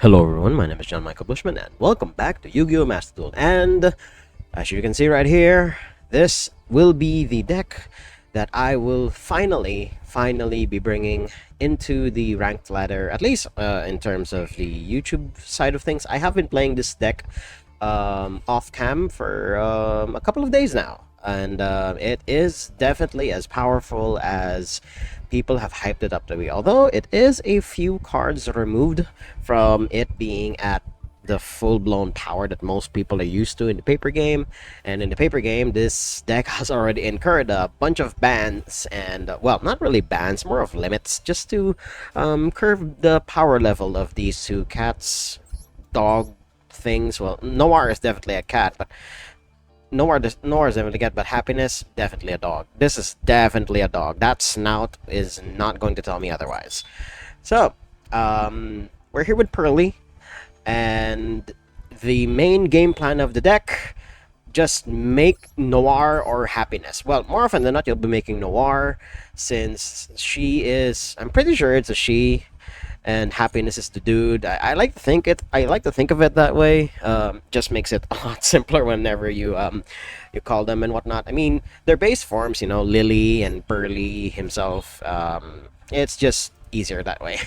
Hello everyone, my name is John Michael Bushman and welcome back to Yu-Gi-Oh! Master Duel. And as you can see right here, this will be the deck that I will finally be bringing into the ranked ladder, at least in terms of the YouTube side of things. I have been playing this deck off cam for a couple of days now, and it is definitely as powerful as people have hyped it up to be, although it is a few cards removed from it being at the full-blown power that most people are used to in the paper game. And in the paper game, this deck has already incurred a bunch of bans and well, not really bans, more of limits, just to curb the power level of these two cats dog things. Well, Noir is definitely a cat, but Noir is definitely a cat, but Happiness, definitely a dog. This is definitely a dog. That snout is not going to tell me otherwise. So we're here with Purrely, and the main game plan of the deck, just make Noir or Happiness. Well, more often than not, you'll be making Noir, since she is, I'm pretty sure it's a she, and Happiness is the dude. I like to think it. I like to think of it that way. Just makes it a lot simpler whenever you call them and whatnot. I mean, their base forms, Lily and Purrely himself. It's just easier that way,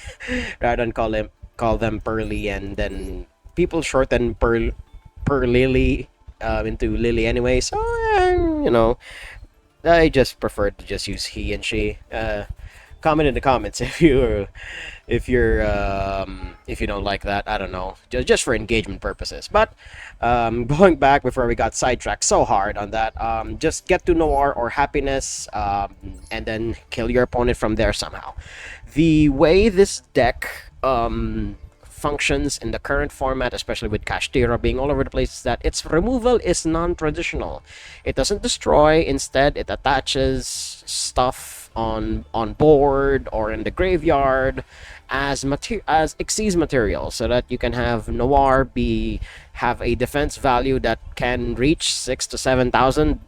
rather than call them Purrely, and then people shorten Purrely into Lily anyway. So I just prefer to just use he and she. Comment in the comments if you don't like that. I don't know, just for engagement purposes. But going back before we got sidetracked so hard on that, just get to Noir or Happiness, and then kill your opponent from there somehow. The way this deck functions in the current format, especially with Kashtira being all over the place, is that its removal is non-traditional. It doesn't destroy. Instead, it attaches stuff on board or in the graveyard as Xyz material, so that you can have Noir have a defense value that can reach 6,000 to 7,000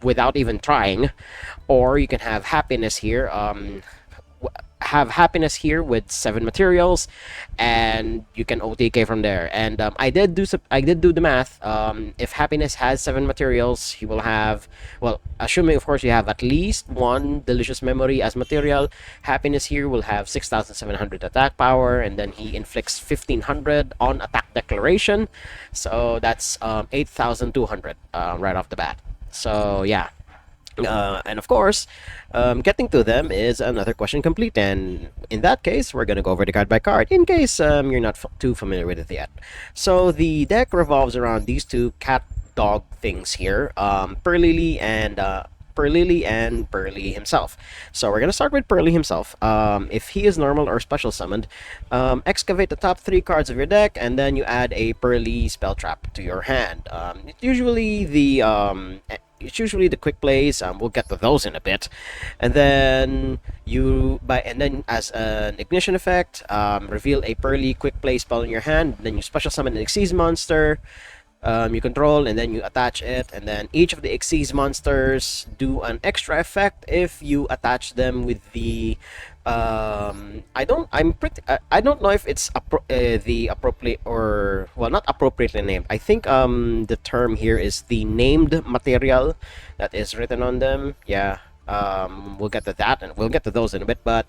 without even trying, or you can have Happiness here. Have Happiness here with 7 materials, and you can OTK from there. And I did do the math. If Happiness has 7 materials, he will have, well, assuming of course you have at least 1 delicious memory as material, Happiness here will have 6,700 attack power, and then he inflicts 1,500 on attack declaration, so that's 8,200 right off the bat. So yeah. And of course, getting to them is another question complete, and in that case, we're gonna go over the card by card, in case you're not too familiar with it yet. So the deck revolves around these two cat dog things here, Purrely and Purrely himself. So we're gonna start with Purrely himself. If he is normal or special summoned, excavate the top 3 cards of your deck, and then you add a Purrely spell trap to your hand. It's usually the quick plays. We'll get to those in a bit, and then as an ignition effect, reveal a Purrely quick play spell in your hand. Then you special summon an Xyz monster you control, and then you attach it, and then each of the Xyz monsters do an extra effect if you attach them with the I don't know if it's the appropriate, or well, not appropriately named. I think the term here is the named material that is written on them. Yeah. We'll get to that, and we'll get to those in a bit. But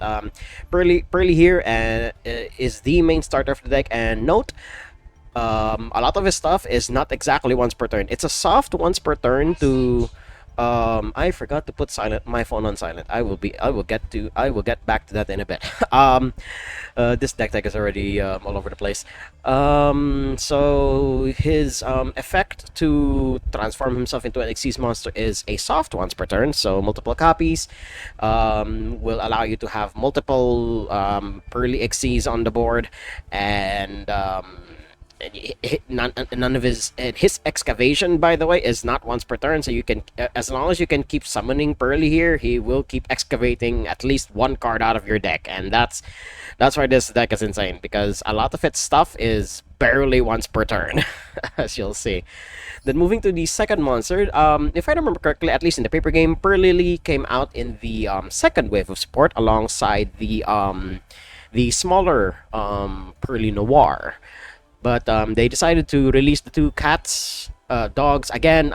Purrely here is the main starter of the deck, and note, a lot of his stuff is not exactly once per turn. It's a soft once per turn to I forgot to put my phone on silent. I will get back to that in a bit. This deck is already all over the place. So his effect to transform himself into an Xyz monster is a soft once per turn, so multiple copies will allow you to have multiple Purrely Xyz on the board, and none of his excavation, by the way, is not once per turn, so you can, as long as you can keep summoning Purrely here, he will keep excavating at least 1 card out of your deck, and that's why this deck is insane, because a lot of its stuff is barely once per turn, as you'll see. Then moving to the second monster, if I remember correctly, at least in the paper game, Purrely came out in the second wave of support alongside the the smaller Purrely Noir. But they decided to release the two cats, dogs. Again,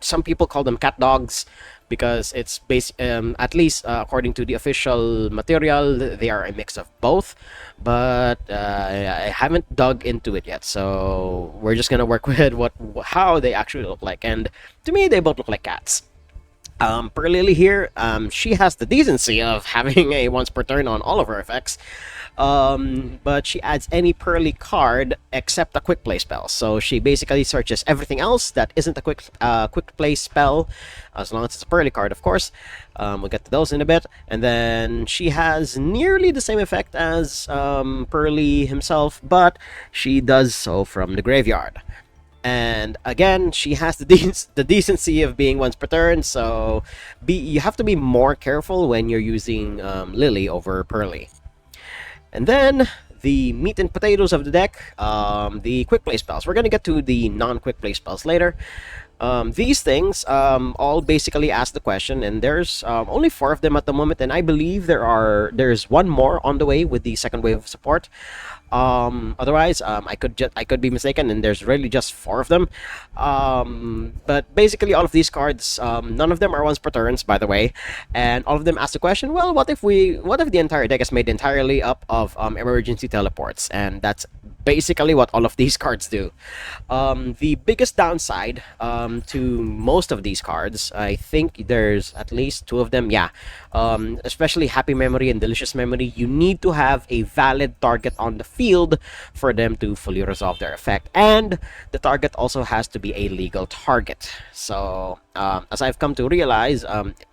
some people call them cat dogs because it's at least according to the official material, they are a mix of both. But I haven't dug into it yet, so we're just gonna work with how they actually look like. And to me, they both look like cats. Purrely here, she has the decency of having a once per turn on all of her effects. But she adds any Purrely card except a quick play spell. So she basically searches everything else that isn't a quick play spell, as long as it's a Purrely card, of course. We'll get to those in a bit. And then she has nearly the same effect as Purrely himself, but she does so from the graveyard. And again, she has the decency of being once per turn, so you have to be more careful when you're using Lyly over Purrely. And then the meat and potatoes of the deck, the quick play spells. We're gonna get to the non-quick play spells later. These things all basically ask the question, and there's only 4 of them at the moment, and I believe there's one more on the way with the second wave of support. Otherwise, I could be mistaken, and there's really just 4 of them. But basically, all of these cards, none of them are once per turns, by the way, and all of them ask the question: well, what if the entire deck is made entirely up of emergency teleports? And that's basically what all of these cards do. The biggest downside to most of these cards, I think there's at least 2 of them, yeah. Especially Happy Memory and Delicious Memory, you need to have a valid target on the field for them to fully resolve their effect. And the target also has to be a legal target. So, as I've come to realize,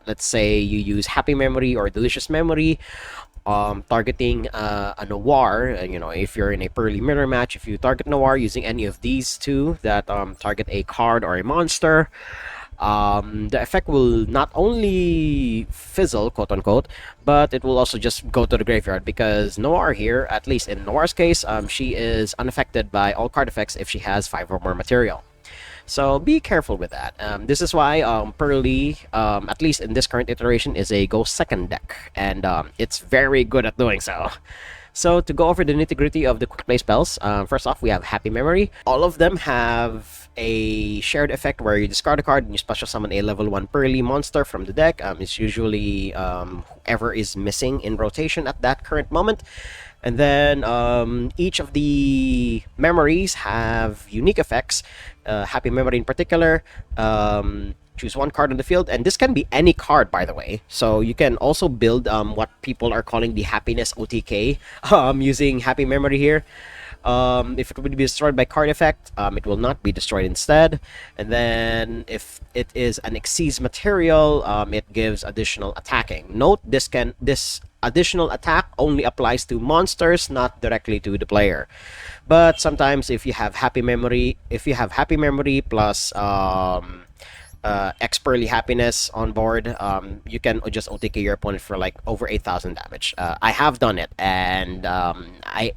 let's say you use Happy Memory or Delicious Memory, targeting a Noir, if you're in a Purrely mirror match, if you target Noir using any of these two that target a card or a monster, the effect will not only fizzle, quote unquote, but it will also just go to the graveyard, because Noir here, at least in Noir's case, she is unaffected by all card effects if she has 5 or more material. So be careful with that. This is why Purrely, at least in this current iteration, is a go second deck, and it's very good at doing so. So to go over the nitty-gritty of the quick play spells, first off, we have Happy Memory. All of them have a shared effect where you discard a card and you special summon a level 1 Purrely monster from the deck. It's usually whoever is missing in rotation at that current moment. And then each of the memories have unique effects. Happy Memory in particular, choose 1 card on the field, and this can be any card, by the way. So you can also build what people are calling the Happiness OTK using Happy Memory here. If it would be destroyed by card effect, it will not be destroyed instead. And then if it is an Xyz material, it gives additional attacking. Note, this additional attack only applies to monsters, not directly to the player. But sometimes if you have Happy Memory plus X Purrely Happiness on board, you can just OTK your opponent for like over 8,000 damage. I have done it, and I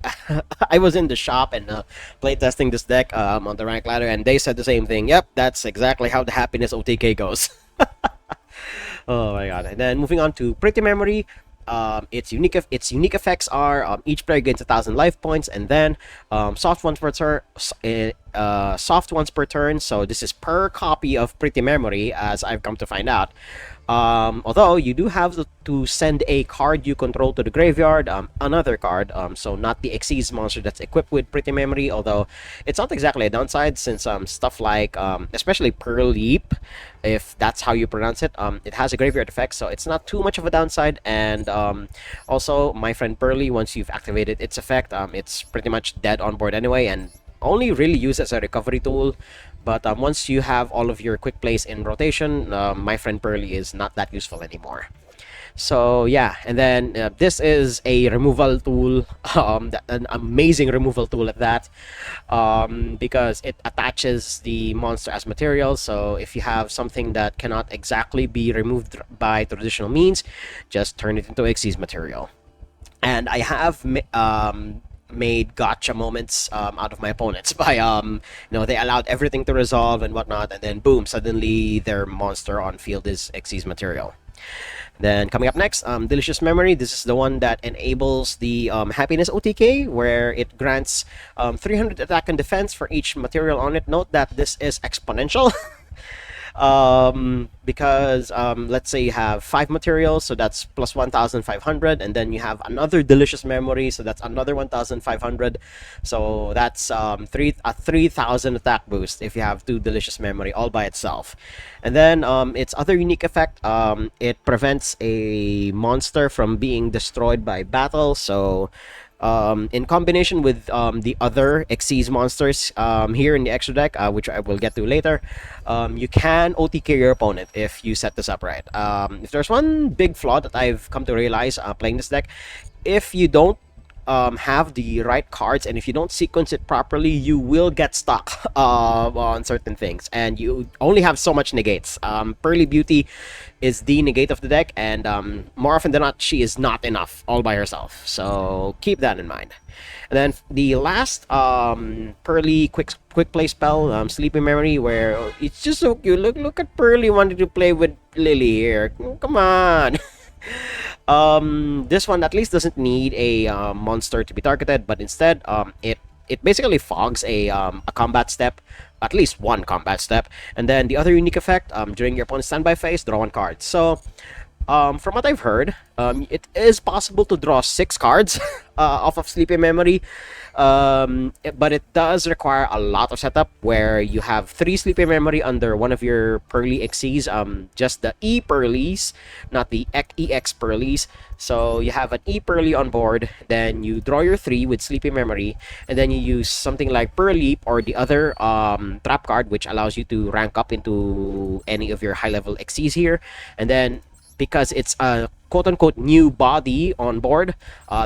I was in the shop and playtesting this deck on the rank ladder, and they said the same thing. Yep, that's exactly how the Happiness OTK goes. Oh my god. And then moving on to Pretty Memory. Its unique effects are each player gains 1,000 life points, and then soft ones per turn. So this is per copy of Pretty Memory, as I've come to find out. Although you do have to send a card you control to the graveyard, another card, so not the Xyz monster that's equipped with Pretty Memory, although it's not exactly a downside, since stuff like, especially Purrleap, if that's how you pronounce it, it has a graveyard effect, so it's not too much of a downside. And also, my friend Purrely, once you've activated its effect, it's pretty much dead on board anyway, and only really used as a recovery tool. But once you have all of your quick plays in rotation, my friend Purrely is not that useful anymore. So yeah, and then this is a removal tool, an amazing removal tool at that, because it attaches the monster as material. So if you have something that cannot exactly be removed by traditional means, just turn it into Xyz material. And I have made gotcha moments out of my opponents by they allowed everything to resolve and whatnot, and then boom, suddenly their monster on field is Xyz material. Then coming up next, Delicious Memory. This is the one that enables the Happiness OTK, where it grants 300 attack and defense for each material on it. Note that this is exponential. Because let's say you have 5 materials, so that's plus 1,500, and then you have another Delicious Memory, so that's another 1,500. So that's 3,000 attack boost if you have 2 Delicious Memory all by itself. And then its other unique effect, it prevents a monster from being destroyed by battle. So in combination with the other Xyz monsters here in the extra deck, which I will get to later, you can OTK your opponent if you set this up right. If there's one big flaw that I've come to realize playing this deck, if you don't have the right cards and if you don't sequence it properly, you will get stuck on certain things, and you only have so much negates. Purrely Beauty is the negate of the deck, and more often than not, she is not enough all by herself. So keep that in mind. And then the last Purrely quick play spell, Sleepy Memory, where it's just so cute. Look at Purrely wanting to play with Lily here. Come on. This one at least doesn't need a monster to be targeted, but instead it basically fogs a combat step, at least one combat step, and then the other unique effect, during your opponent's standby phase, draw 1 card. So from what I've heard, it is possible to draw 6 cards off of Sleepy Memory, but it does require a lot of setup, where you have 3 Sleepy Memory under one of your Purrely Xyz, just the E Purrelys, not the EX Purrelys. So you have an E Purrely on board, then you draw your 3 with Sleepy Memory, and then you use something like Purrely or the other trap card, which allows you to rank up into any of your high-level Xyz here, and then because it's a quote-unquote new body on board,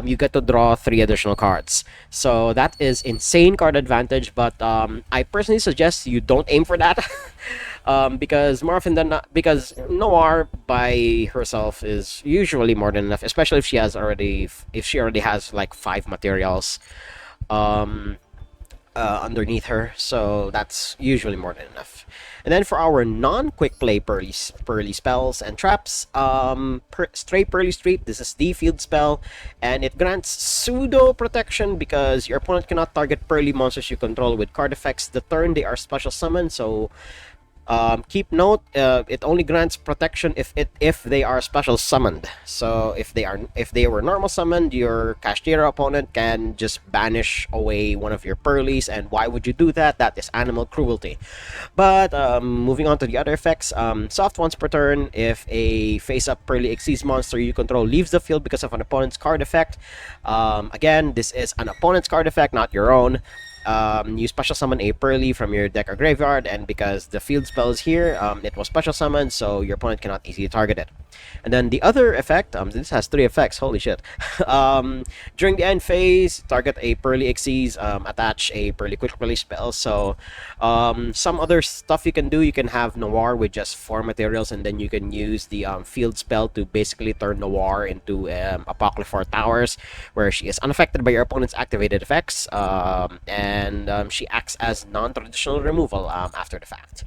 you get to draw 3 additional cards. So that is insane card advantage, but I personally suggest you don't aim for that. Because more often than not, because Noir by herself is usually more than enough, especially if she already has like 5 materials underneath her, so that's usually more than enough. And then for our non-quick play Purrely spells and traps, Stray Purrely Street, this is the field spell, and it grants pseudo protection because your opponent cannot target Purrely monsters you control with card effects the turn they are special summoned. So keep note, it only grants protection if they are special summoned. So if they were normal summoned, your Cashier opponent can just banish away one of your Purrelys, and why would you do that? That is animal cruelty. But moving on to the other effects, soft once per turn, if a face-up Purrely Xyz monster you control leaves the field because of an opponent's card effect, again, this is an opponent's card effect, not your own. You special summon a Purrely from your deck or graveyard, and because the field spell is here, it was special summoned, so your opponent cannot easily target it. And then the other effect, this has 3 effects, holy shit. During the end phase, target a Purrely Xyz, attach a Purrely quick play spell. So some other stuff you can do, you can have Noir with just 4 materials, and then you can use the field spell to basically turn Noir into Apocryphal Towers, where she is unaffected by your opponent's activated effects, and she acts as non-traditional removal after the fact.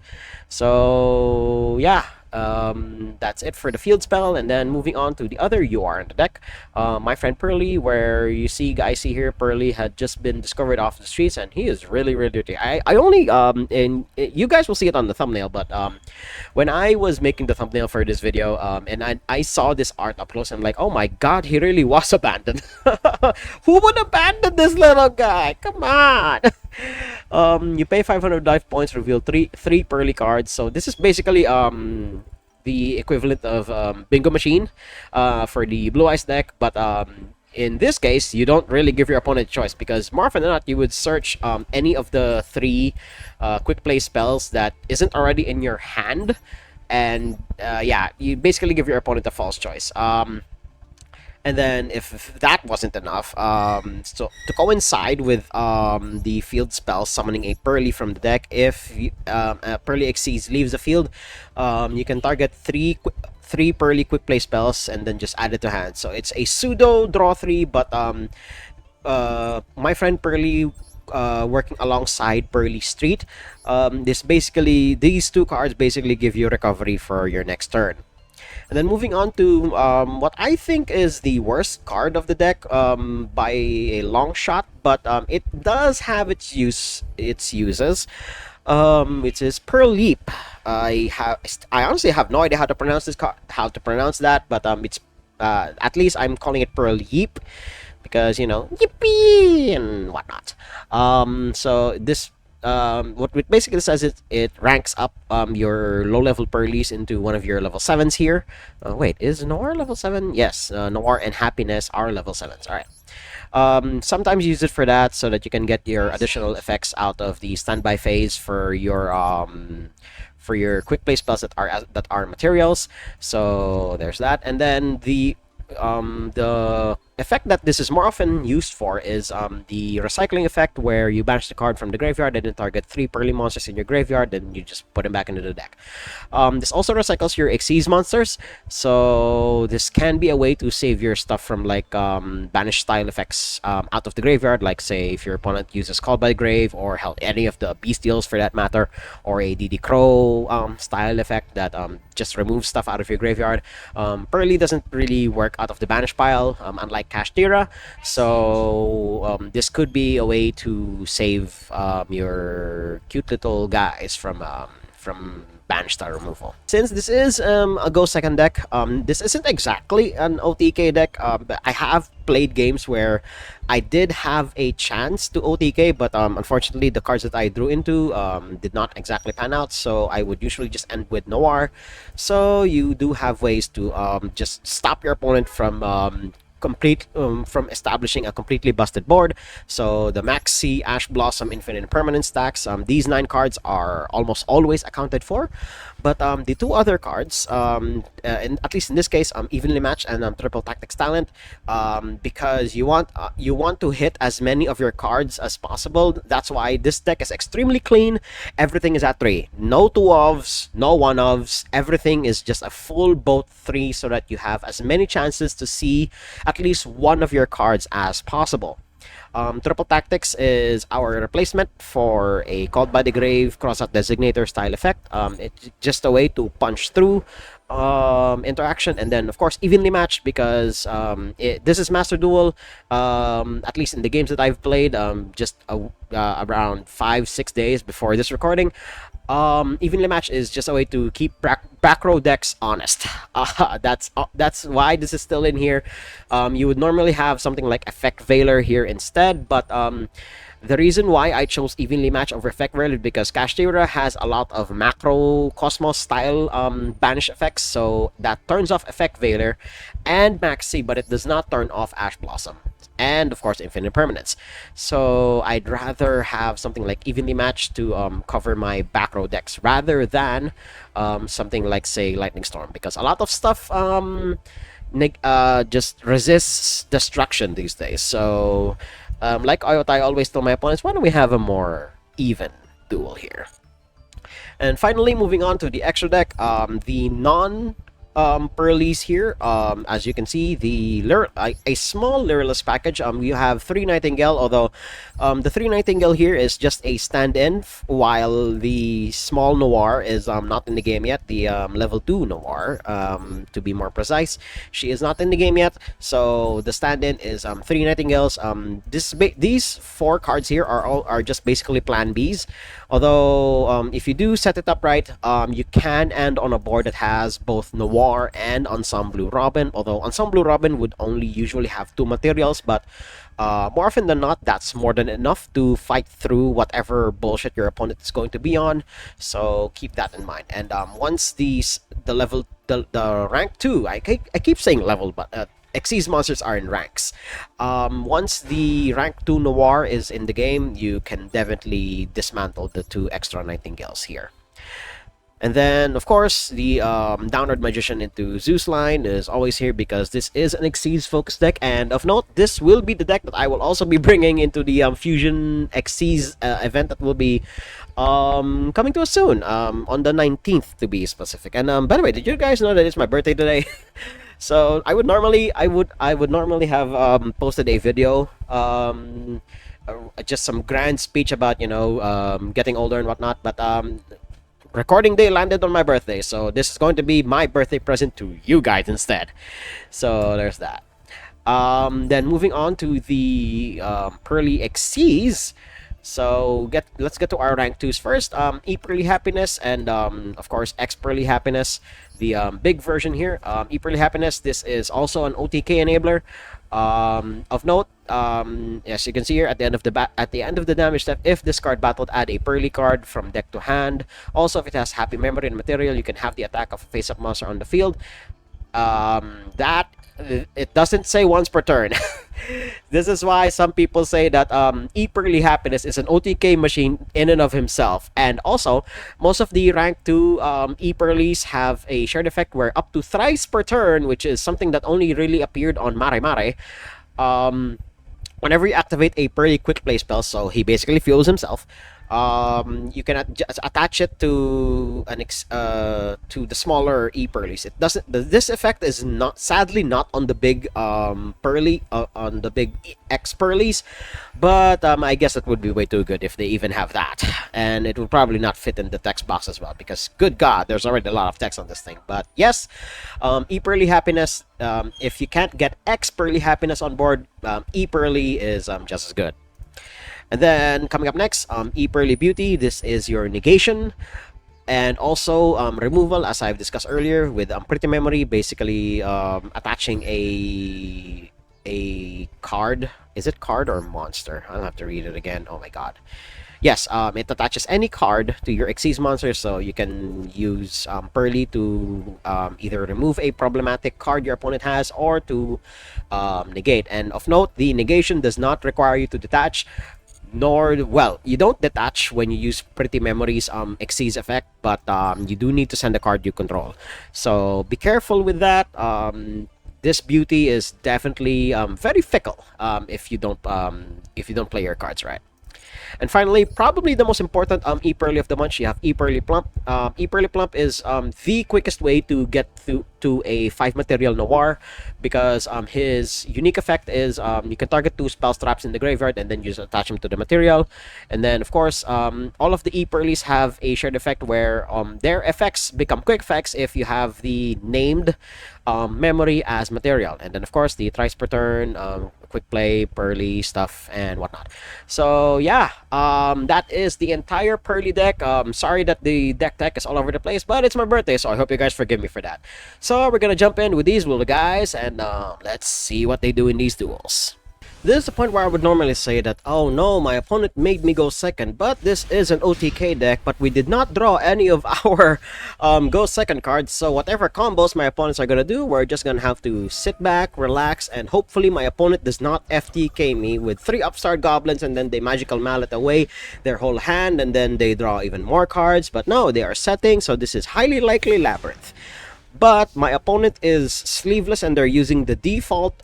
So yeah, that's it for the field spell. And then moving on to the other UR in the deck, my friend Purrely, where you see here Purrely had just been discovered off the streets, and he is really dirty. I only and you guys will see it on the thumbnail, but when I was making the thumbnail for this video, and I saw this art up close, I'm like, oh my god, he really was abandoned. Who would abandon this little guy? Come on. You pay 500 life points, reveal three Purrely cards. So this is basically the equivalent of Bingo Machine for the Blue Eyes deck, but in this case, you don't really give your opponent a choice, because more often than not, you would search any of the 3 quick play spells that isn't already in your hand, and yeah, you basically give your opponent a false choice. And then if that wasn't enough, so to coincide with the field spell summoning a Purrely from the deck, if a Purrely Xyz leaves the field, you can target 3 Purrely quick play spells and then just add it to hand. So it's a pseudo draw 3, but my friend Purrely, working alongside Purrely Street, these 2 cards basically give you recovery for your next turn. And then moving on to what I think is the worst card of the deck by a long shot, but it does have its uses. It is Purrely. I honestly have no idea how to pronounce how to pronounce that, but it's at least I'm calling it Purrely because yippee and whatnot. So this what it basically says is it ranks up your low level Pearlies into one of your level 7s here. Wait, is Noir level 7? Yes, Noir and Happiness are level 7s. All right. Sometimes use it for that so that you can get your additional effects out of the standby phase for your quick play spells that are materials. So there's that, and then the effect that this is more often used for is the recycling effect, where you banish the card from the graveyard and then target 3 Pearly monsters in your graveyard, then you just put them back into the deck. This also recycles your Xyz monsters, so this can be a way to save your stuff from like banish style effects out of the graveyard, like say if your opponent uses Call by the Grave or hell, any of the Bestials for that matter, or a DD Crow style effect that just removes stuff out of your graveyard. Pearly doesn't really work out of the banish pile, unlike Kashtira, so this could be a way to save your cute little guys from banish star removal. Since this is a go second deck, this isn't exactly an OTK deck. But I have played games where I did have a chance to OTK, but unfortunately the cards that I drew into did not exactly pan out, so I would usually just end with Noir. So you do have ways to just stop your opponent from establishing a completely busted board. So the Maxi, Ash Blossom, Infinite, and Permanent stacks, these 9 cards are almost always accounted for. But the 2 other cards, at least in this case, evenly matched and triple tactics talent, because you want to hit as many of your cards as possible. That's why this deck is extremely clean. Everything is at 3. No 2-ofs, no 1-ofs. Everything is just a full boat 3, so that you have as many chances to see at least one of your cards as possible. Triple Tactics is our replacement for a Called by the Grave Crossout Designator style effect. It's just a way to punch through interaction, and then of course evenly matched, because this is Master Duel. At least in the games that I've played, just around 5-6 days before this recording. Evenly matched is just a way to keep back row decks honest. That's why this is still in here. You would normally have something like Effect Veiler here instead, but the reason why I chose evenly matched over Effect Veiler is because Kashtira has a lot of macro Cosmos style banish effects, so that turns off Effect Veiler and Maxi, but it does not turn off Ash Blossom, and of course Infinite Permanence. So I'd rather have something like evenly matched to cover my back row decks, rather than something like say Lightning Storm, because a lot of stuff just resists destruction these days. So like I always tell my opponents, why don't we have a more even duel here? And finally, moving on to the extra deck, the non Pearlies here. As you can see, a small Lyrilless package. You have 3 Nightingale, although the 3 Nightingale here is just a stand-in, while the small Noir is not in the game yet. The level 2 Noir, to be more precise, she is not in the game yet. So the stand-in is 3 Nightingales. These 4 cards here are just basically Plan Bs. Although if you do set it up right, you can end on a board that has both Noir and Ensemble Robin. Although Ensemble Robin would only usually have 2 materials, but more often than not, that's more than enough to fight through whatever bullshit your opponent is going to be on. So keep that in mind. And once the rank 2, I keep saying level, but Xyz monsters are in ranks. Once the rank 2 Noir is in the game, you can definitely dismantle the 2 extra Nightingales here. And then, of course, the Downward Magician into Zeus line is always here, because this is an Xyz focus deck. And of note, this will be the deck that I will also be bringing into the Fusion Xyz event that will be coming to us soon, on the 19th to be specific. And by the way, did you guys know that it's my birthday today? So I would normally have posted a video, just some grand speech about getting older and whatnot, but recording day landed on my birthday, so this is going to be my birthday present to you guys instead. So there's that. Then moving on to the Purrely XCs. So let's get to our rank 2s first. E Purrely Happiness and of course X Purrely Happiness, the big version here. E Purrely Happiness. This is also an OTK enabler. Of note, as you can see here, at the end of the damage step, if this card battled, add a Purrely card from deck to hand. Also, if it has Happy Memory and material, you can have the attack of a face-up monster on the field. That it doesn't say once per turn. This is why some people say that E Purrely Happiness is an OTK machine in and of himself. And also, most of the rank 2 E Purrelys have a shared effect where up to thrice per turn, which is something that only really appeared on Mare Mare. Whenever you activate a Purrely quick play spell, so he basically fuels himself, you can just attach it to to the smaller E Purrelys. It doesn't. This effect is not, sadly, not on the big Purrely, on the big X Purrelys, but I guess it would be way too good if they even have that, and it would probably not fit in the text box as well because, good God, there's already a lot of text on this thing. But yes, E Purrely Happiness. If you can't get X Purrely Happiness on board, E Purrely is just as good. And then coming up next, E Purrely Beauty. This is your negation. And also removal, as I've discussed earlier, with Pretty Memory, basically attaching a card. Is it card or monster? I'll have to read it again. Oh my god. Yes, it attaches any card to your Xyz monster, so you can use Purrely to either remove a problematic card your opponent has or to negate. And of note, the negation does not require you to detach, nor, well, you don't detach when you use Pretty Memory's Xyz effect, but you do need to send a card you control. So be careful with that. This beauty is definitely very fickle if you don't play your cards right. And finally, probably the most important E Purrely of the bunch, you have E Purrely Plump. E Purrely Plump is the quickest way to get to a 5 material Noir, because his unique effect is you can target 2 spell traps in the graveyard and then just attach them to the material. And then, of course, all of the E Purrelys have a shared effect where their effects become quick effects if you have the named memory as material. And then, of course, the thrice per turn, quick play, Purrely stuff, and whatnot. So yeah, that is the entire Purrely deck. Sorry that the deck is all over the place, but it's my birthday, so I hope you guys forgive me for that. So we're gonna jump in with these little guys, and let's see what they do in these duels. This is the point where I would normally say that, oh no, my opponent made me go second, but this is an OTK deck, but we did not draw any of our go second cards, so whatever combos my opponents are gonna do, we're just gonna have to sit back, relax, and hopefully my opponent does not FTK me with 3 upstart goblins and then they magical mallet away their whole hand and then they draw even more cards. But no, they are setting, so this is highly likely Labyrinth. But my opponent is sleeveless and they're using the default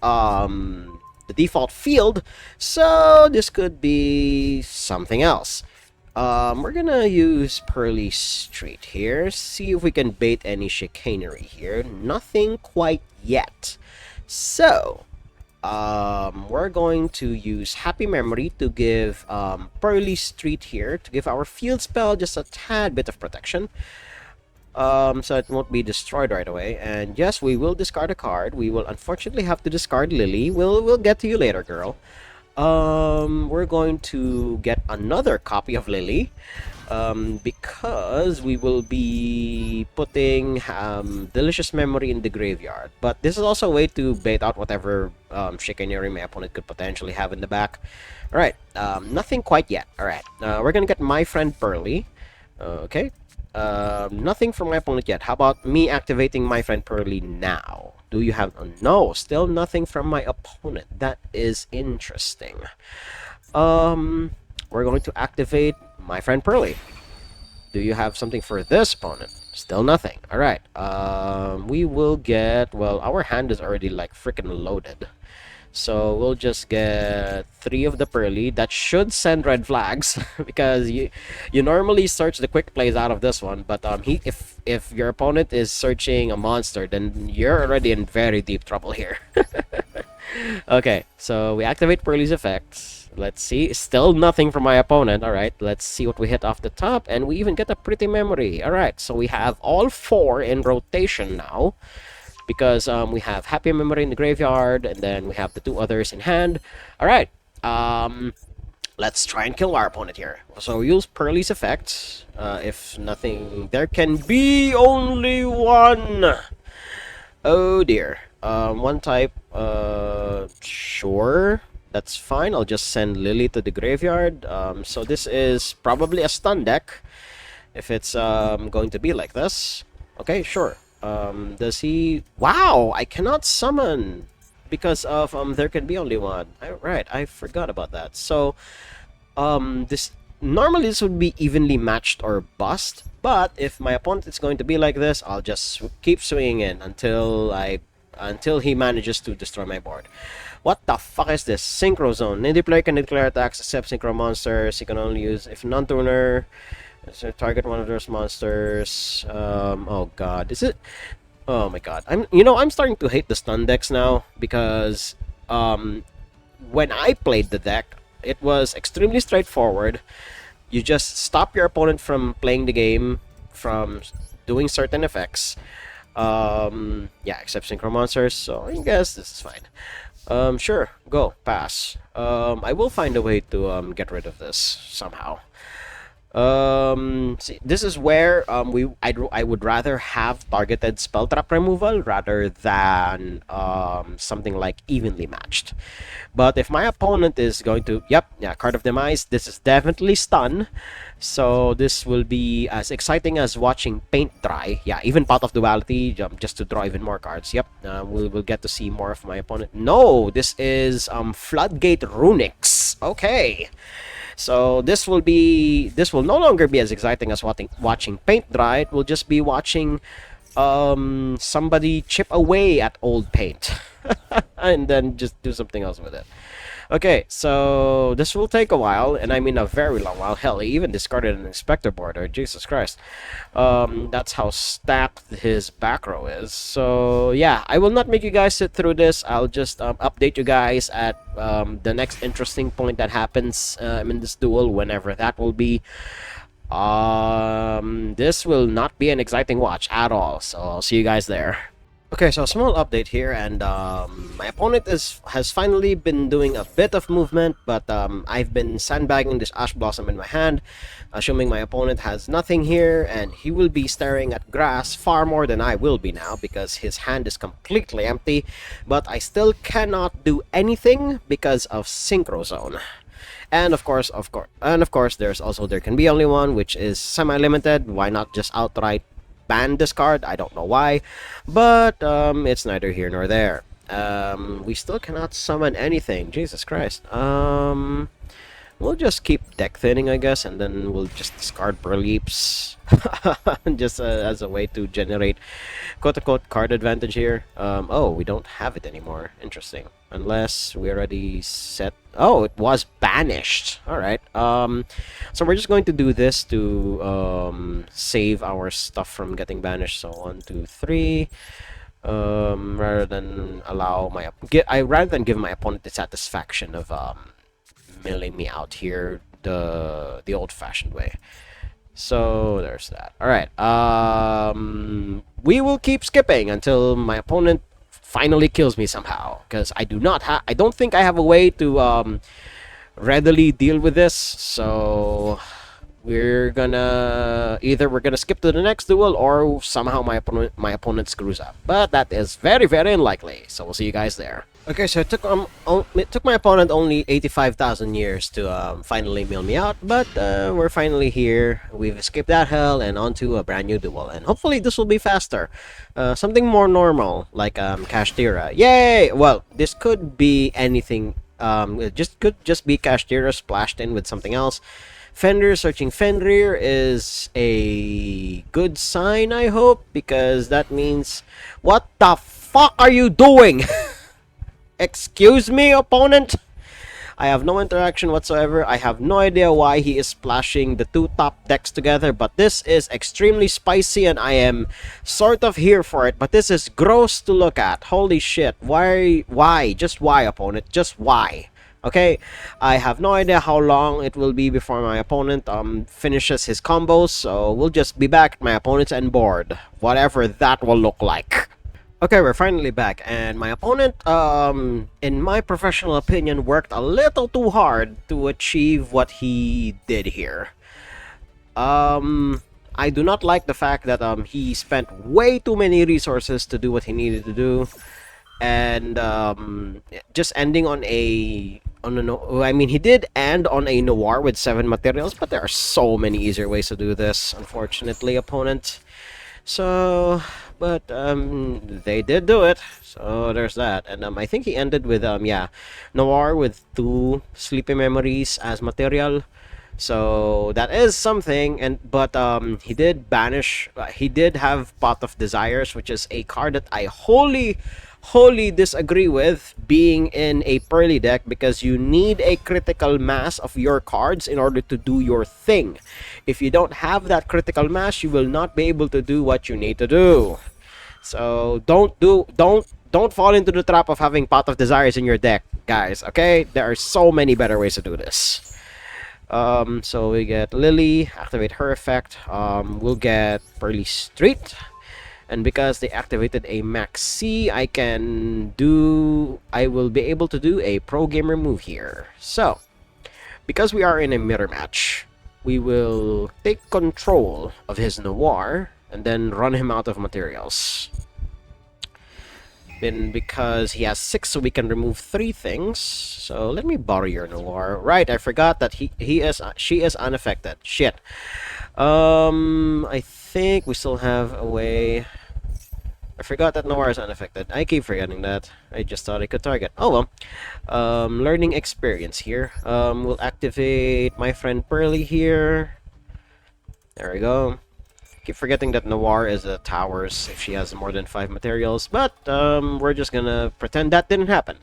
field, so this could be something else. We're gonna use Purrely Street here, see if we can bait any chicanery here. Nothing quite yet. So we're going to use Happy Memory to give Purrely Street here, to give our field spell just a tad bit of protection. So it won't be destroyed right away. And yes, we will discard a card. We will unfortunately have to discard Lily. We'll get to you later, girl. We're going to get another copy of Lily, because we will be putting Delicious Memory in the graveyard. But this is also a way to bait out whatever chicanery my opponent could potentially have in the back. Alright, nothing quite yet. Alright, we're gonna get My Friend Purrely. Okay. Nothing from my opponent yet. How about me activating My Friend Purrely now? Do you have... no, still nothing from my opponent. That is interesting. We're going to activate My Friend Purrely. Do you have something for this opponent? Still nothing. Alright. We will get... well, our hand is already like freaking loaded. So we'll just get 3 of the Purrely. That should send red flags because you normally search the quick plays out of this one, but if your opponent is searching a monster, then you're already in very deep trouble here. Okay, so we activate Purrely's effects. let's see. Still nothing from my opponent. All right, let's see what we hit off the top, and we even get a pretty memory. All right, so we have all 4 in rotation now, because we have Happy Memory in the graveyard, and then we have the 2 others in hand. All right, let's try and kill our opponent here. So use Purrely's effect. If nothing, there can be only one. Oh dear. One type. Sure. That's fine. I'll just send Lily to the graveyard. So this is probably a stun deck. If it's going to be like this. Okay, sure. Does he... Wow! I cannot summon! Because of there can be only one. Right, I forgot about that. So, this... Normally this would be evenly matched or bust. But if my opponent is going to be like this, I'll just keep swinging in until he manages to destroy my board. What the fuck is this? Synchro Zone. Any player can declare attacks except synchro monsters. You can only use if non-tuner. So target one of those monsters. Oh god, is it? Oh my god. I'm starting to hate the stun decks now because when I played the deck, it was extremely straightforward. You just stop your opponent from playing the game, from doing certain effects. Yeah, except synchro monsters. So I guess this is fine. Sure, go pass. I will find a way to get rid of this somehow. See, this is where I would rather have targeted spell trap removal rather than something like evenly matched. But if my opponent is going to, Card of Demise, this is definitely stun. So this will be as exciting as watching paint dry. Yeah, even Pot of Duality, just to draw even more cards. We'll get to see more of my opponent. No, this is Floodgate Runics. Okay. So this will no longer be as exciting as watching paint dry. It will just be watching somebody chip away at old paint and then just do something else with it. Okay, so this will take a while, and I mean a very long while. Hell, he even discarded an Inspector border. Jesus Christ. That's how stacked his back row is. So, yeah, I will not make you guys sit through this. I'll just update you guys at the next interesting point that happens in this duel, whenever that will be. This will not be an exciting watch at all, so I'll see you guys there. Okay, so a small update here, and my opponent has finally been doing a bit of movement, but I've been sandbagging this Ash Blossom in my hand, assuming my opponent has nothing here, and he will be staring at grass far more than I will be now, because his hand is completely empty, but I still cannot do anything because of Synchro Zone. And of course, there's also There Can Be Only One, which is semi-limited. Why not just outright ban this card? I don't know why, but it's neither here nor there. We still cannot summon anything. Jesus Christ. We'll just keep deck thinning, I guess, and then we'll just discard Leaps just as a way to generate quote-unquote card advantage here. Oh, we don't have it anymore. Interesting. Unless we already set... Oh, it was banished. Alright. So we're just going to do this to save our stuff from getting banished. So 1, 2, 3. Rather than give my opponent the satisfaction of milling me out here the old-fashioned way. So there's that. All right. We will keep skipping until my opponent finally kills me somehow, because I don't think I have a way to readily deal with this. So we're gonna skip to the next duel, or somehow my opponent screws up. But that is very, very unlikely. So we'll see you guys there. Okay, so it took my opponent only 85,000 years to finally mill me out, but we're finally here. We've escaped that hell and onto a brand new duel, and hopefully this will be faster. Something more normal, like Kashtira. Yay! Well, this could be anything. It could just be Kashtira splashed in with something else. Fenrir searching Fenrir is a good sign, I hope, because that means... What the fuck are you doing? Excuse me, opponent? I have no interaction whatsoever. I have no idea why he is splashing the 2 top decks together, but this is extremely spicy and I am sort of here for it, but this is gross to look at. Holy shit. Why? Just why, opponent? Just why? Okay, I have no idea how long it will be before my opponent finishes his combos, so we'll just be back at my opponent's end board, whatever that will look like. Okay, we're finally back, and my opponent, in my professional opinion, worked a little too hard to achieve what he did here. Um, I do not like the fact that he spent way too many resources to do what he needed to do, and just ending on a no. I mean, he did end on a noir with 7 materials, but there are so many easier ways to do this. Unfortunately, opponent. So, but they did do it. So there's that, and I think he ended with yeah, noir with 2 sleepy memories as material. So that is something, and but he did banish. He did have Pot of Desires, which is a card that I wholly disagree with being in a Purrely deck, because you need a critical mass of your cards in order to do your thing. If you don't have that critical mass, you will not be able to do what you need to do. So don't fall into the trap of having Pot of Desires in your deck, guys. Okay, there are so many better ways to do this. So we get Lily, activate her effect. We'll get Purrely Street. And because they activated a Max C, I will be able to do a pro gamer move here. So, because we are in a mirror match, we will take control of his Noir and then run him out of materials. Then because he has 6, so we can remove 3 things. So let me borrow your Noir. Right, I forgot that she is unaffected. Shit. I think we still have a way. I forgot that Noir is unaffected. I keep forgetting that. I just thought I could target. Oh well. Learning experience here. We'll activate my friend Purrely here. There we go. Keep forgetting that Noir is a towers if she has more than 5 materials, but we're just gonna pretend that didn't happen.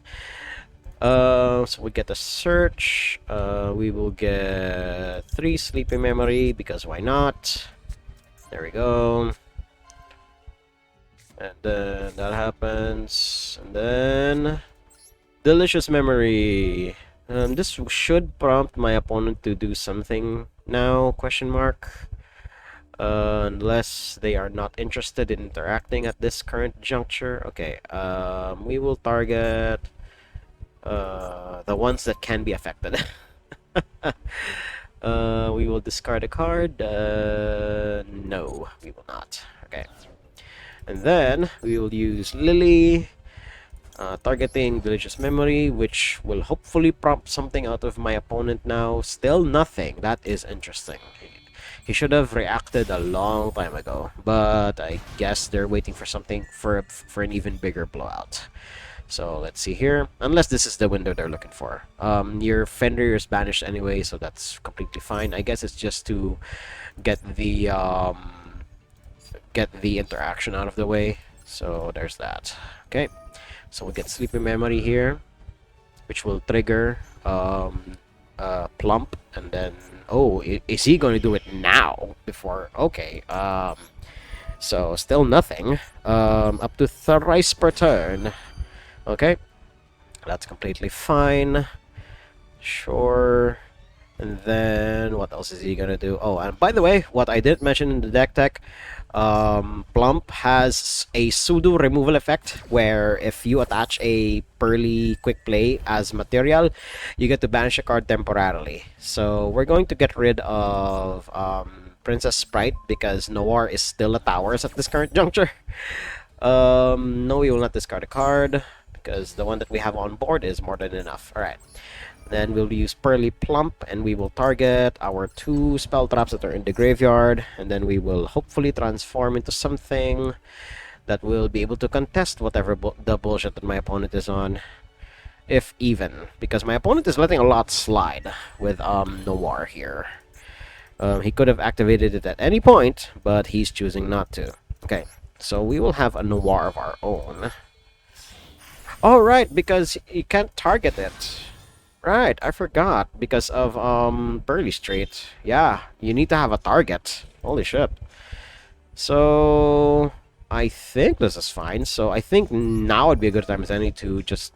So we get a search. We will get 3 sleepy memory because why not? There we go. And then that happens, and then delicious memory. This should prompt my opponent to do something now? Question mark. Unless they are not interested in interacting at this current juncture. Okay. We will target the ones that can be affected. We will discard a card. No, we will not. Okay. And then we will use Lily, targeting Delicious Memory, which will hopefully prompt something out of my opponent now. Still nothing. That is interesting. He should have reacted a long time ago, but I guess they're waiting for something for an even bigger blowout. So let's see here. Unless this is the window they're looking for. Your Fender is banished anyway, so that's completely fine. I guess it's just to get the interaction out of the way. So there's that. Okay, so we get Sleepy Memory here, which will trigger Plump, and then oh, is he going to do it now before? Okay, so still nothing. Up to thrice per turn. Okay, that's completely fine. Sure. And then what else is he gonna do? Oh, and by the way, what I didn't mention in the deck tech, Plump has a pseudo removal effect where if you attach a Purrely quick play as material, you get to banish a card temporarily. So we're going to get rid of Princess Sprite because Noir is still a towers at this current juncture. No, we will not discard a card because the one that we have on board is more than enough. Alright. Then we'll use Purrely Plump, and we will target our 2 spell traps that are in the graveyard, and then we will hopefully transform into something that will be able to contest whatever the bullshit that my opponent is on, if even, because my opponent is letting a lot slide with Noir here. He could have activated it at any point, but he's choosing not to. Okay, so we will have a Noir of our own. All right, because you can't target it. Right, I forgot because of Purrely Street. Yeah, you need to have a target. Holy shit. So I think this is fine. So I think now would be a good time as any to just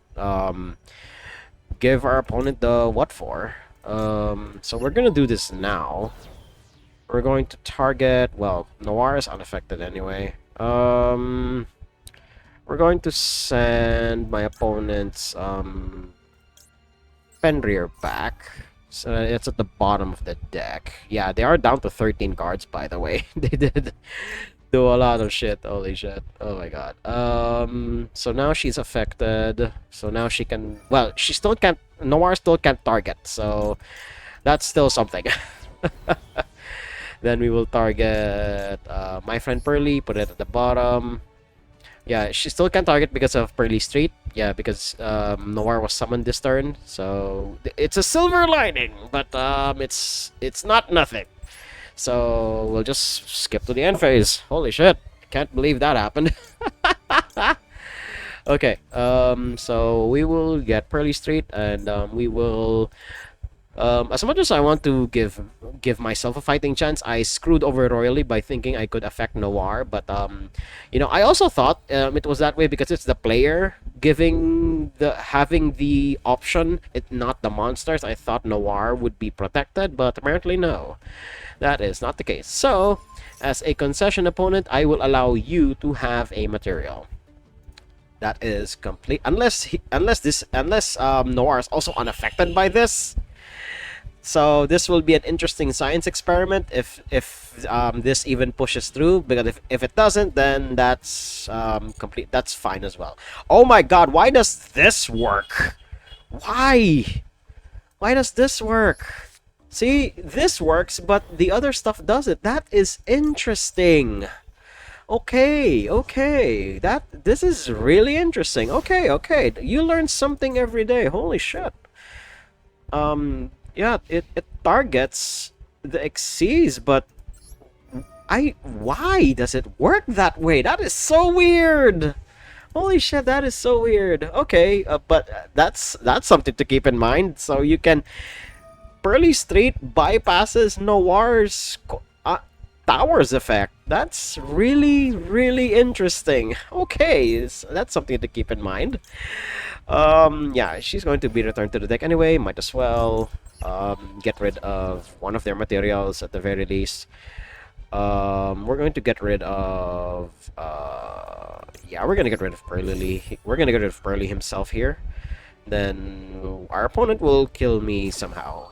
give our opponent the what for. So we're gonna do this now. We're going to target, well, Noir is unaffected anyway. We're going to send my opponent's Fenrir back. So it's at the bottom of the deck. Yeah, they are down to 13 cards, by the way. They did do a lot of shit. Holy shit. Oh my god. So now she's affected. So now she can, well, she still can't, Noir still can't target. So that's still something. Then we will target my friend Purrely, put it at the bottom. Yeah, she still can't target because of Purrely Street. Yeah, because Noir was summoned this turn. So it's a silver lining, but it's not nothing. So we'll just skip to the end phase. Holy shit. Can't believe that happened. Okay, so we will get Purrely Street and we will as much as I want to give myself a fighting chance, I screwed over royally by thinking I could affect Noir. But you know, I also thought it was that way because it's the player having the option, not the monsters. I thought Noir would be protected, but apparently no, that is not the case. So, as a concession opponent, I will allow you to have a material. That is complete, unless Noir is also unaffected by this. So this will be an interesting science experiment if this even pushes through, because if it doesn't, then that's complete. That's fine as well. Oh my god, why does this work? Why? Why does this work? See, this works, but the other stuff doesn't. That is interesting. Okay, okay. This is really interesting. Okay, okay. You learn something every day. Holy shit. Yeah, it targets the Xyz, but why does it work that way? That is so weird. Holy shit, that is so weird. Okay, but that's something to keep in mind. So you can Purrely Street bypasses Noir's Towers effect. That's really, really interesting. Okay, that's something to keep in mind. Yeah, she's going to be returned to the deck anyway. Might as well get rid of one of their materials at the very least. We're going to get rid of yeah, we're gonna get rid of Purrely. We're gonna get rid of Purrely himself here. Then our opponent will kill me somehow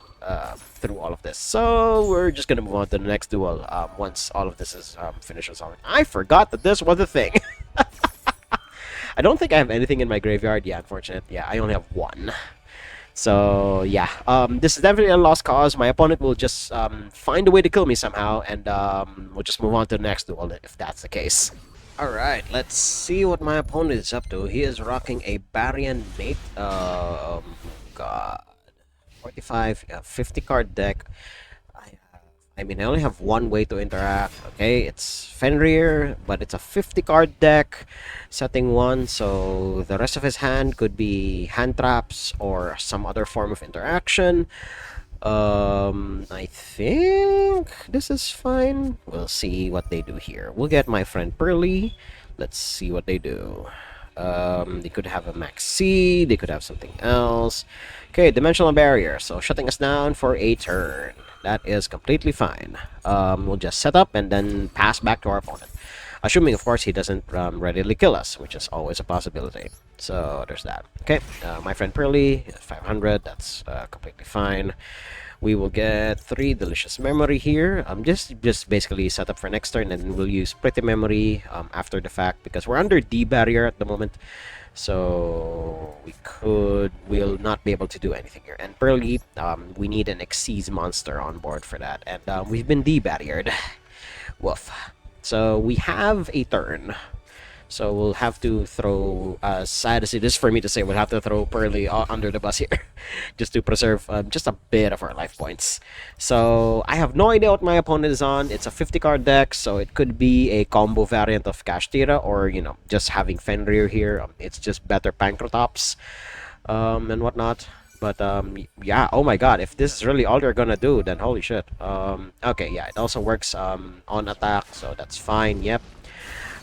through all of this. So we're just gonna move on to the next duel once all of this is finished resolving. I forgot that this was a thing. I don't think I have anything in my graveyard. Yeah, unfortunate. Yeah, I only have one. So yeah, this is definitely a lost cause. My opponent will just find a way to kill me somehow, and we'll just move on to the next duel if that's the case. Alright, let's see what my opponent is up to. He is rocking a Barian Mate. God. 45, 50 card deck. I mean, I only have one way to interact. Okay, it's Fenrir, but it's a 50 card deck, setting 1, so the rest of his hand could be hand traps or some other form of interaction. I think this is fine. We'll see what they do here. We'll get my friend Purrely. Let's see what they do. They could have a Max C, they could have something else. Okay, Dimensional Barrier, so shutting us down for a turn. That is completely fine. We'll just set up and then pass back to our opponent. Assuming, of course, he doesn't readily kill us, which is always a possibility. So, there's that. Okay, my friend Purrely, 500, that's completely fine. We will get 3 Delicious Memory here. Just basically set up for next turn, and we'll use Pretty Memory after the fact, because we're under D barrier at the moment. So we'll not be able to do anything here. And Purrely, we need an Xyz monster on board for that. And we've been D-barriered. Woof. So we have a turn. So we'll have to throw, sad as it is for me to say, we'll have to throw Purrely under the bus here. Just to preserve just a bit of our life points. So I have no idea what my opponent is on. It's a 50 card deck, so it could be a combo variant of Kashtira, or, you know, just having Fenrir here. It's just better Pancrotops and whatnot. But yeah, oh my god, if this is really all you're gonna do, then holy shit. Okay, yeah, it also works on attack, so that's fine. Yep.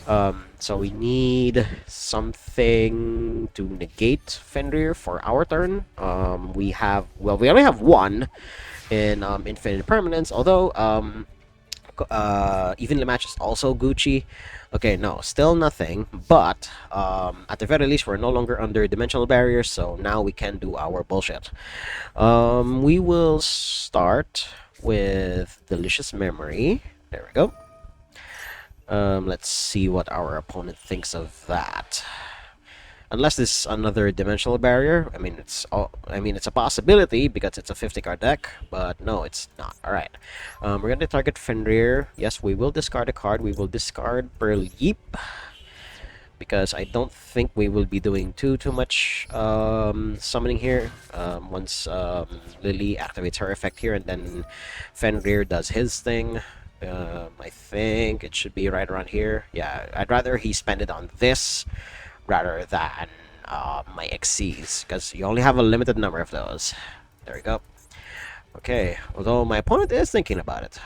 So we need something to negate Fenrir for our turn. We only have one in Infinite Permanence, although evenly match is also Gucci. Okay, no, still nothing, but at the very least, we're no longer under dimensional barriers, so now we can do our bullshit. We will start with Delicious Memory. There we go. Let's see what our opponent thinks of that. Unless this is another dimensional barrier, it's a possibility because it's a 50 card deck, but no, it's not. All right, we're gonna target Fenrir. Yes, we will discard a card. We will discard Purrely because I don't think we will be doing too much summoning here. Once Lily activates her effect here, and then Fenrir does his thing. I think it should be right around here. Yeah, I'd rather he spend it on this rather than my XCs, because you only have a limited number of those. There we go. Okay, although my opponent is thinking about it.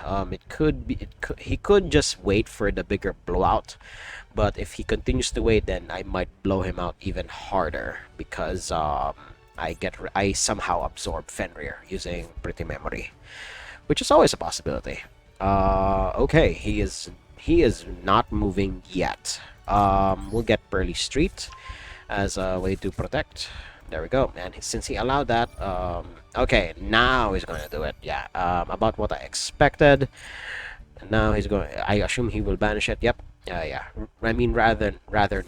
He could just wait for the bigger blowout, but if he continues to wait, then I might blow him out even harder because I somehow absorb Fenrir using Pretty Memory, which is always a possibility. Okay, he is not moving yet. We'll get Burly Street as a way to protect. There we go. And since he allowed that, okay, now he's going to do it. Yeah, about what I expected. And now he's going. I assume he will banish it. Yep. Yeah. I mean, rather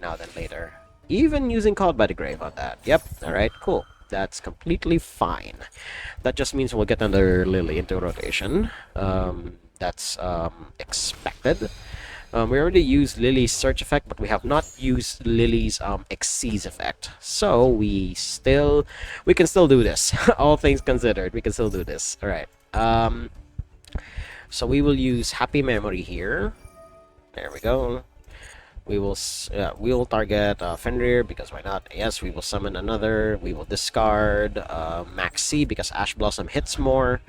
now than later. Even using Called by the Grave on that. Yep. All right. Cool. That's completely fine. That just means we'll get another Lily into rotation. That's expected. We already used Lily's search effect, but we have not used Lily's Xyz effect. So we can still do this. All things considered, we can still do this. All right. So we will use Happy Memory here. There we go. We will target Fenrir because why not? Yes, we will summon another. We will discard Maxi because Ash Blossom hits more,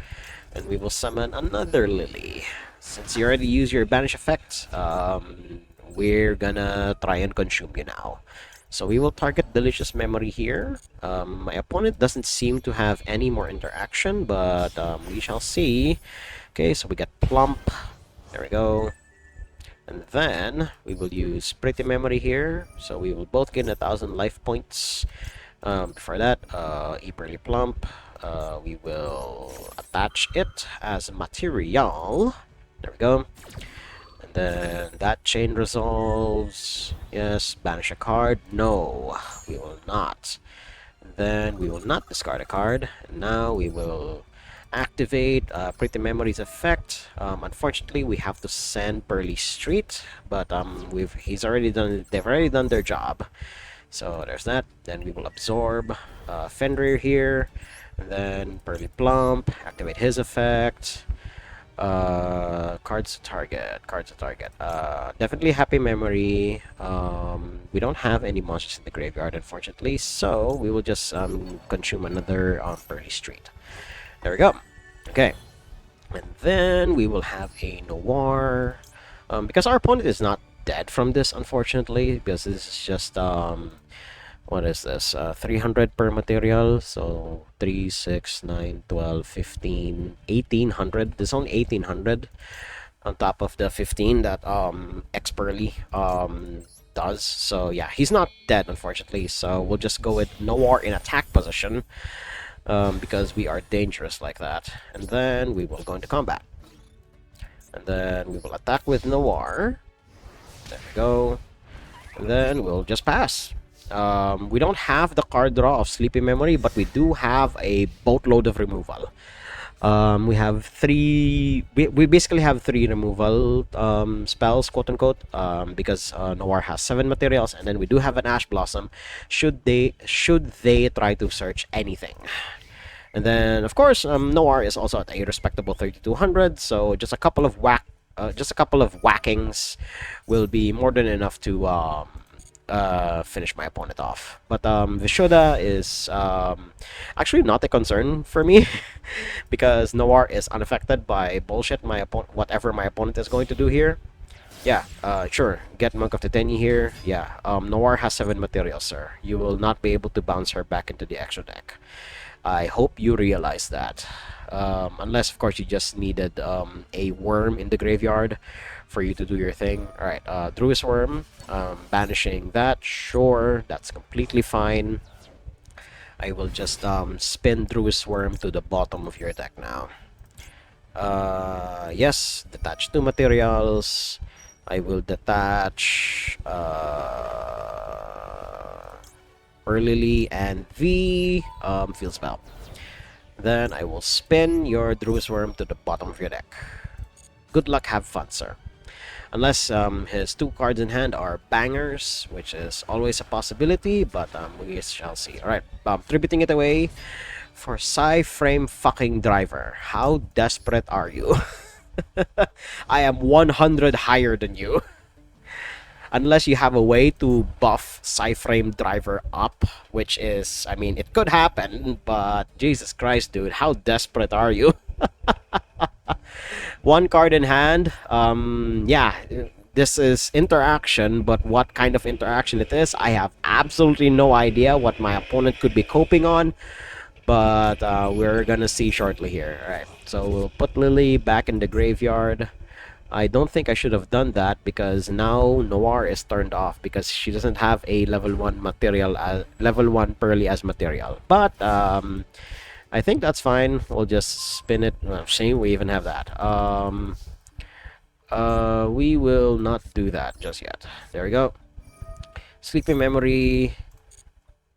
and we will summon another Lily. Since you already used your banish effect, we're gonna try and consume you now. So we will target Delicious Memory here. My opponent doesn't seem to have any more interaction, but we shall see. Okay, so we get Plump. There we go. And then we will use Pretty Memory here. So we will both gain 1,000 life points. Before that, Eperly Plump. We will attach it as material. There we go. And then that chain resolves. Yes, banish a card. No, we will not. And then we will not discard a card. And now we will activate Pretty Memory's effect. Unfortunately, we have to send Pearly Street, but they've already done their job. So there's that. Then we will absorb Fenrir here, and then Pearly Plump, activate his effect. Cards to target. Definitely Happy Memory. We don't have any monsters in the graveyard, unfortunately, so we will just consume another Pearly Street. There we go. Okay. And then we will have a Noir. Because our opponent is not dead from this, unfortunately, because this is just, what is this? 300 per material. So 3, 6, 9, 12, 15, 1800. This is only 1800 on top of the 15 that X-Pearly does. So yeah, he's not dead, unfortunately. So we'll just go with Noir in attack position. Because we are dangerous like that. And then we will go into combat. And then we will attack with Noir. There we go. And then we'll just pass. We don't have the card draw of Sleepy Memory, but we do have a boatload of removal. We have three. We basically have 3 removal spells, quote unquote, because Noir has 7 materials, and then we do have an Ash Blossom. Should they try to search anything, and then of course Noir is also at a respectable 3200. So just a couple of whackings will be more than enough to finish my opponent off. But Vishuddha is actually not a concern for me because Noir is unaffected by bullshit whatever my opponent is going to do here. Yeah, sure. Get Monk of Titania here. Yeah, Noir has 7 materials, sir. You will not be able to bounce her back into the extra deck. I hope you realize that. Unless, of course, you just needed a worm in the graveyard for you to do your thing. Alright, Druid's Worm. Banishing that. Sure, that's completely fine. I will just spin Druid's Worm to the bottom of your deck now. Yes, detach 2 materials. I will detach Purrely and Field Spell. Then I will spin your Druid's Worm to the bottom of your deck. Good luck, have fun, sir. Unless his 2 cards in hand are bangers, which is always a possibility, but we shall see. Alright, tributing it away for Frame fucking Driver. How desperate are you? I am 100 higher than you. Unless you have a way to buff Frame Driver up, which is, I mean, it could happen, but Jesus Christ, dude, how desperate are you? 1 card in hand. Yeah, this is interaction, but what kind of interaction it is, I have absolutely no idea what my opponent could be coping on. But we're gonna see shortly here. Alright, so we'll put Lily back in the graveyard. I don't think I should have done that because now Noir is turned off because she doesn't have a level 1 material, level 1 Purrely as material. But I think that's fine. We'll just spin it. Well, shame we even have that. We will not do that just yet. There we go. Sleeping Memory.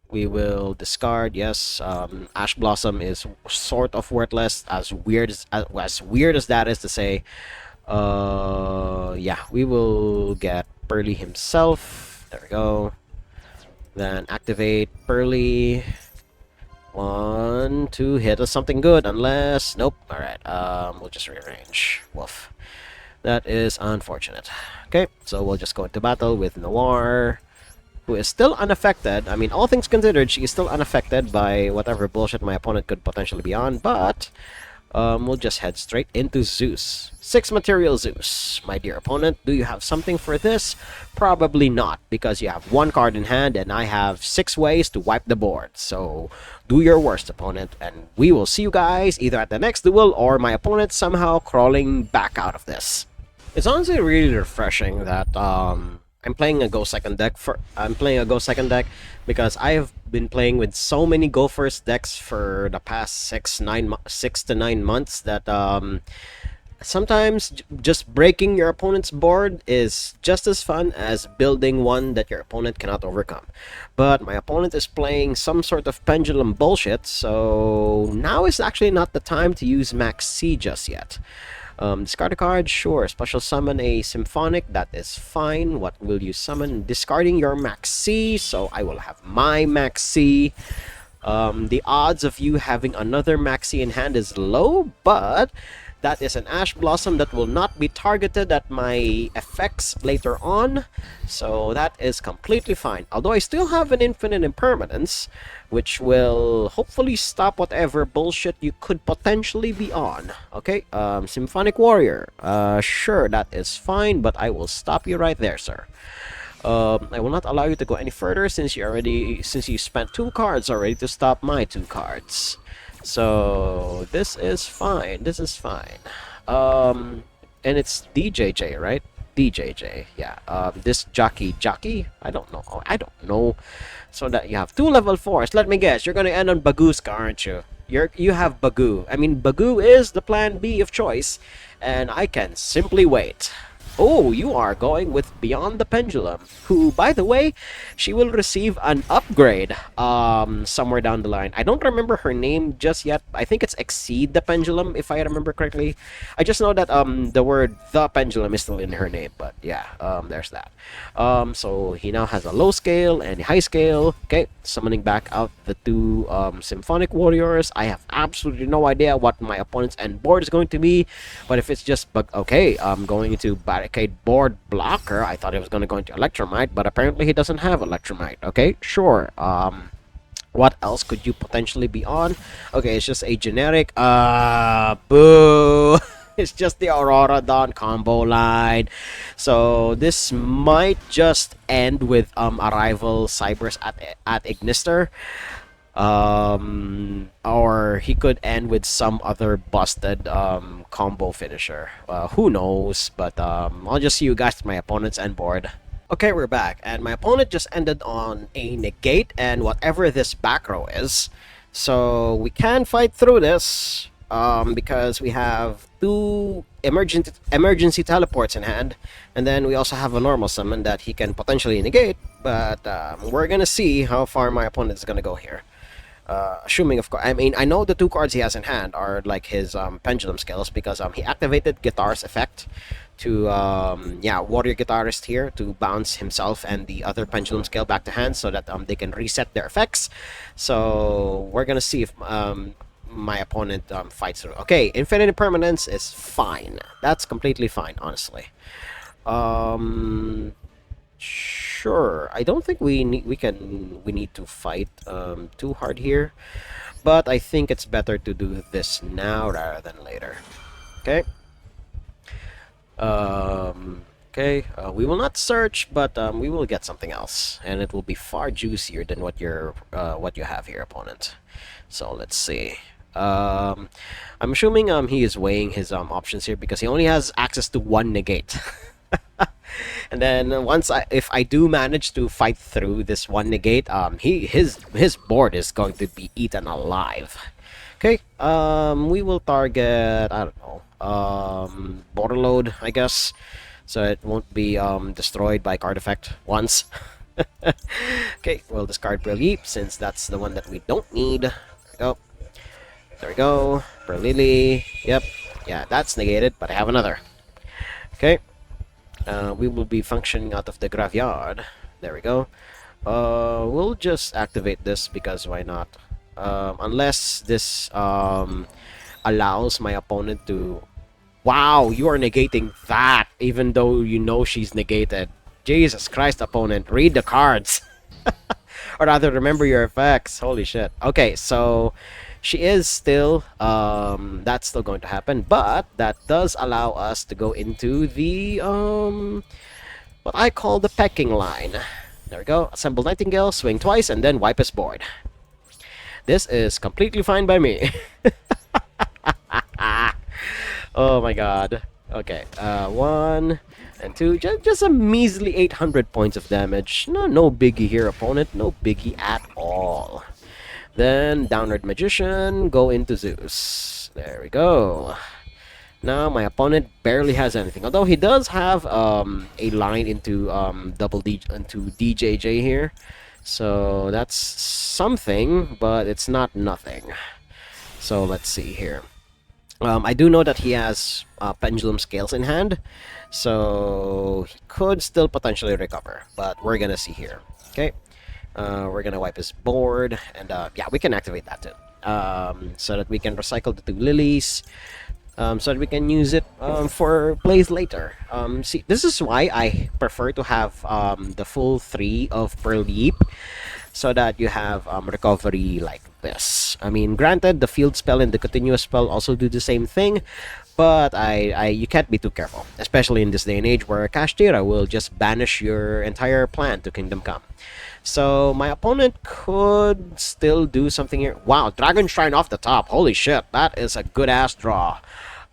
We will discard. Yes, Ash Blossom is sort of worthless. As weird as that is to say. Yeah, we will get Purrely himself. There we go. Then activate Purrely. 1, 2, hit us something good. Unless, nope. All right. We'll just rearrange. Woof. That is unfortunate. Okay, so we'll just go into battle with Noir, who is still unaffected. I mean, all things considered, she is still unaffected by whatever bullshit my opponent could potentially be on, but we'll just head straight into Zeus. 6 material Zeus. My dear opponent, do you have something for this? Probably not, because you have 1 card in hand and I have 6 ways to wipe the board. So do your worst, opponent, and we will see you guys either at the next duel or my opponent somehow crawling back out of this. It's honestly really refreshing that I'm playing a Go Second deck because I have been playing with so many Go First decks for the past 6 to 9 months that sometimes just breaking your opponent's board is just as fun as building one that your opponent cannot overcome. But my opponent is playing some sort of pendulum bullshit, so now is actually not the time to use Max C just yet. Discard a card, sure. Special summon a Symphonic, that is fine. What will you summon? Discarding your Max C, so I will have my Max C. The odds of you having another Max C in hand is low, but that is an Ash Blossom that will not be targeted at my effects later on, so that is completely fine. Although I still have an Infinite Impermanence, which will hopefully stop whatever bullshit you could potentially be on. Okay, Symphonic Warrior. Sure, that is fine, but I will stop you right there, sir. I will not allow you to go any further since you spent 2 cards already to stop my 2 cards. So this is fine. This is fine. And it's DJJ, right? DJJ. Yeah. This jockey. I don't know. I don't know. So that you have 2 level 4s. Let me guess. You're gonna end on Baguska, aren't you? You have Bagu. I mean, Bagu is the plan B of choice, and I can simply wait. Oh, you are going with Beyond the Pendulum, who, by the way, she will receive an upgrade somewhere down the line. I don't remember her name just yet. I think it's Exceed the Pendulum, if I remember correctly. I just know that the word The Pendulum is still in her name, but yeah, there's that. So he now has a low scale and a high scale. Okay, summoning back out the 2 Symphonic Warriors. I have absolutely no idea what my opponent's end board is going to be, but if it's just okay, I'm going into Barricade Board Blocker. I thought he was going to go into Electromite, but apparently he doesn't have Electromite. Okay, sure. What else could you potentially be on? Okay, it's just a generic boo. It's just the Aurora Dawn combo line. So this might just end with arrival Cybers at Ignister. Or he could end with some other busted combo finisher. Who knows? But I'll just see you guys at my opponent's end board. Okay, we're back, and my opponent just ended on a negate and whatever this back row is. So we can fight through this because we have two emergency teleports in hand, and then we also have a normal summon that he can potentially negate. But we're gonna see how far my opponent is gonna go here. Assuming, of course, I mean, I know the two cards he has in hand are like his pendulum skills because he activated Guitar's effect to warrior guitarist here to bounce himself and the other pendulum skill back to hand so that they can reset their effects. So we're gonna see if my opponent fights through. Okay, infinite permanence is fine. That's completely fine, honestly. Sure. I don't think we need to fight too hard here, but I think it's better to do this now rather than later. Okay. We will not search, but we will get something else, and it will be far juicier than what you have here, opponent. So let's see. I'm assuming he is weighing his options here because he only has access to one negate. And then if I do manage to fight through this one negate, his board is going to be eaten alive. Okay, we will target, I don't know, border load, I guess, so it won't be destroyed by card effect once. Okay, we'll discard Purrely since that's the one that we don't need. There we go. There we go. Purrely. Yep. Yeah, that's negated, but I have another. Okay. We will be functioning out of the graveyard. There we go. We'll just activate this because why not? Unless this allows my opponent to... Wow, you are negating that even though you know she's negated. Jesus Christ, opponent. Read the cards. Or rather, remember your effects. Holy shit. Okay, so... She is still, that's still going to happen, but that does allow us to go into the, what I call the pecking line. There we go. Assemble Nightingale, swing twice, and then wipe his board. This is completely fine by me. Oh my god. Okay, 1 and 2, just a measly 800 points of damage. No biggie here, opponent. No biggie at all. Then, Downward Magician, go into Zeus. There we go. Now, my opponent barely has anything. Although, he does have a line into into DJJ here. So, that's something, but it's not nothing. So, let's see here. I do know that he has Pendulum Scales in hand. So, he could still potentially recover. But we're gonna see here. Okay. We're gonna wipe his board, and yeah, we can activate that too, so that we can recycle the 2 lilies, so that we can use it for plays later. See, this is why I prefer to have the full 3 of Purrely, so that you have recovery like this. I mean, granted, the field spell and the continuous spell also do the same thing, but you can't be too careful, especially in this day and age where Kashtira will just banish your entire plan to Kingdom Come. So my opponent could still do something here. Wow, Dragon Shrine off the top. Holy shit, that is a good-ass draw.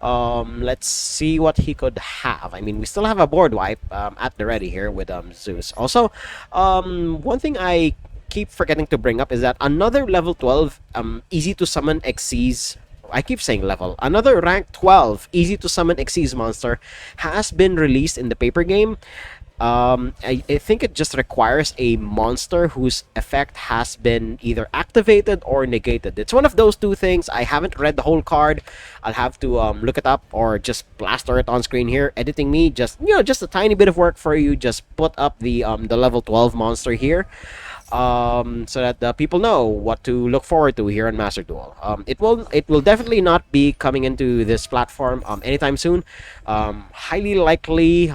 Let's see what he could have. I mean, we still have a board wipe at the ready here with Zeus. Also, one thing I keep forgetting to bring up is that another level 12 easy to summon Xyz, I keep saying level, another rank 12 easy to summon Xyz monster has been released in the paper game. I think it just requires a monster whose effect has been either activated or negated. It's one of those two things. I haven't read the whole card. I'll have to look it up or just plaster it on screen here. Editing me, just just a tiny bit of work for you. Just put up the level 12 monster here. So that the people know what to look forward to here on Master Duel. It will definitely not be coming into this platform anytime soon. Highly likely